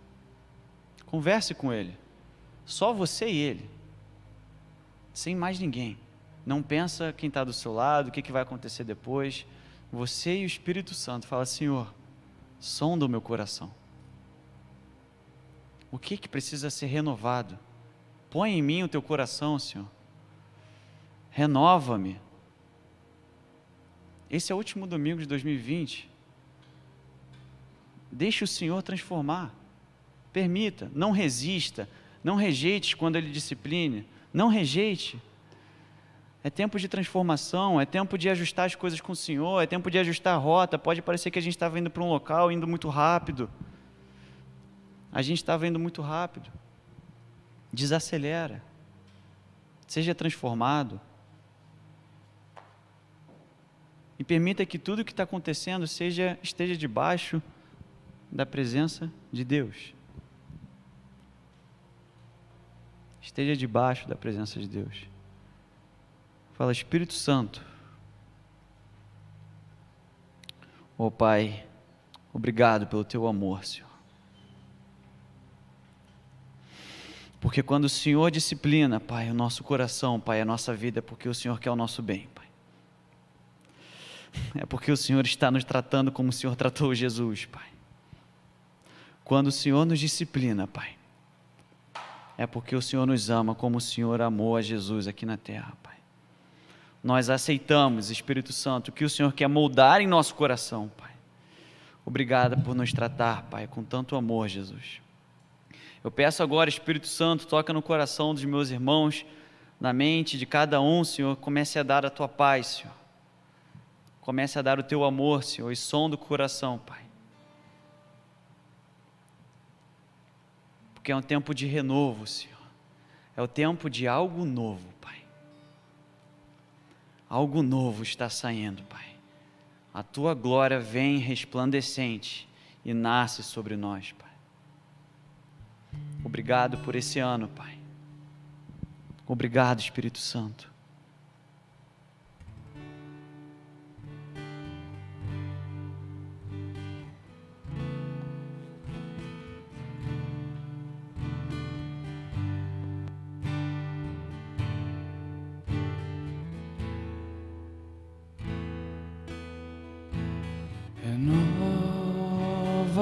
Converse com Ele. Só você e Ele. Sem mais ninguém. Não pensa quem está do seu lado, o que vai acontecer depois. Você e o Espírito Santo. Fala: Senhor, sonda o meu coração. O que precisa ser renovado? Põe em mim o teu coração, Senhor. Renova-me. esse é o último domingo de 2020. Deixe o Senhor transformar. Permita, não resista, não rejeite quando Ele discipline, não rejeite. É tempo de transformação, é tempo de ajustar as coisas com o Senhor, é tempo de ajustar a rota. Pode parecer que a gente estava indo para um local, indo muito rápido. A gente estava indo muito rápido. Desacelera. Seja transformado. E permita que tudo o que está acontecendo esteja debaixo da presença de Deus. Esteja debaixo da presença de Deus. Fala, Espírito Santo. Ó Pai, obrigado pelo Teu amor, Senhor. Porque quando o Senhor disciplina, Pai, o nosso coração, Pai, a nossa vida, é porque o Senhor quer o nosso bem, Pai. É porque o Senhor está nos tratando como o Senhor tratou Jesus, Pai. Quando o Senhor nos disciplina, Pai, é porque o Senhor nos ama como o Senhor amou a Jesus aqui na terra, Pai. Nós aceitamos, Espírito Santo, o que o Senhor quer moldar em nosso coração, Pai. Obrigado por nos tratar, Pai, com tanto amor, Jesus. Eu peço agora, Espírito Santo, toca no coração dos meus irmãos, na mente de cada um, Senhor, comece a dar a Tua paz, Senhor. Comece a dar o Teu amor, Senhor, e som do coração, Pai. Porque é um tempo de renovo, Senhor. É o tempo de algo novo, Pai. Algo novo está saindo, Pai. A Tua glória vem resplandecente e nasce sobre nós, Pai. Obrigado por esse ano, Pai. Obrigado, Espírito Santo.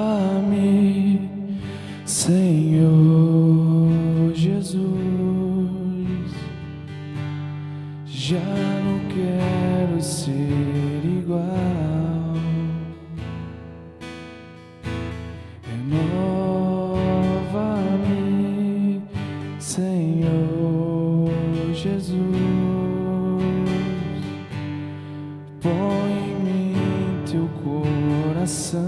Renova-me, Senhor Jesus. Já não quero ser igual. Renova-me, Senhor Jesus. Põe em mim Teu coração,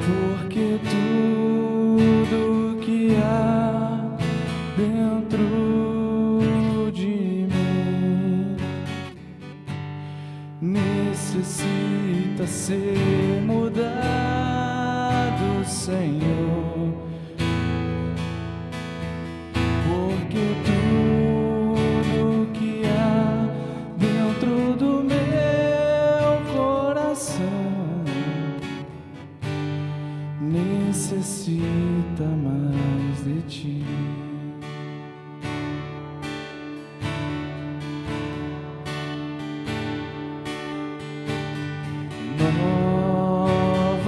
porque tudo que há dentro de mim necessita ser mudado, Senhor, porque tudo que há dentro do meu coração necessita mais de Ti.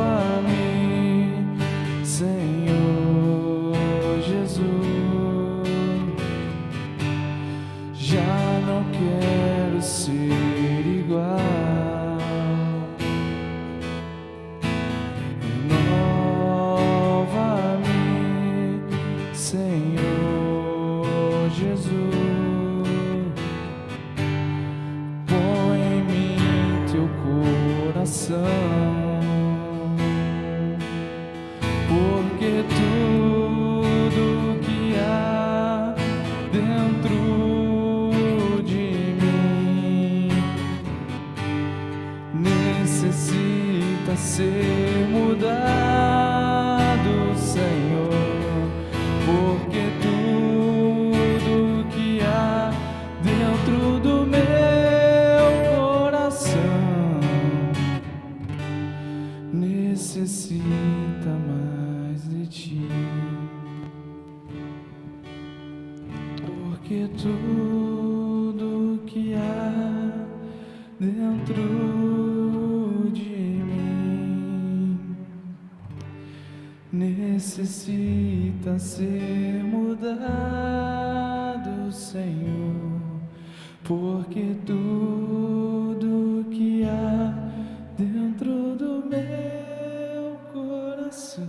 Renova-me, Senhor Jesus. Já não quero ser igual. Renova-me, Senhor Jesus. Põe em mim Teu coração, porque tudo que há dentro de mim necessita ser mudado, Senhor, porque tudo que há dentro do meu coração necessita mais de Ti, porque tudo que há dentro de mim necessita ser mudado, Senhor, porque tudo que há dentro do meu coração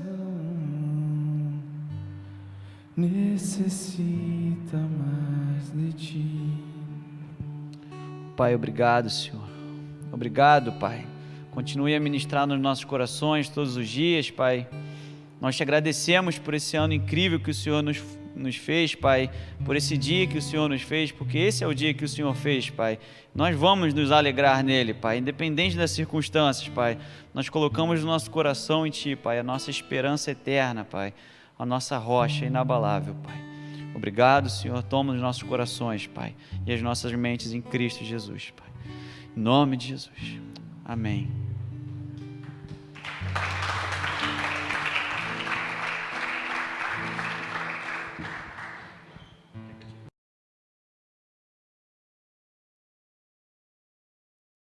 necessita mais de ti. Pai, obrigado, Senhor. Obrigado, Pai. Continue a ministrar nos nossos corações todos os dias, Pai. Nós te agradecemos por esse ano incrível que o Senhor nos fez, Pai, por esse dia que o Senhor nos fez, porque esse é o dia que o Senhor fez, Pai. Nós vamos nos alegrar nele, Pai, independente das circunstâncias, Pai. Nós colocamos o nosso coração em Ti, Pai, a nossa esperança eterna, Pai, a nossa rocha inabalável, Pai. Obrigado, Senhor. Toma os nossos corações, Pai, e as nossas mentes em Cristo Jesus, Pai. Em nome de Jesus. Amém.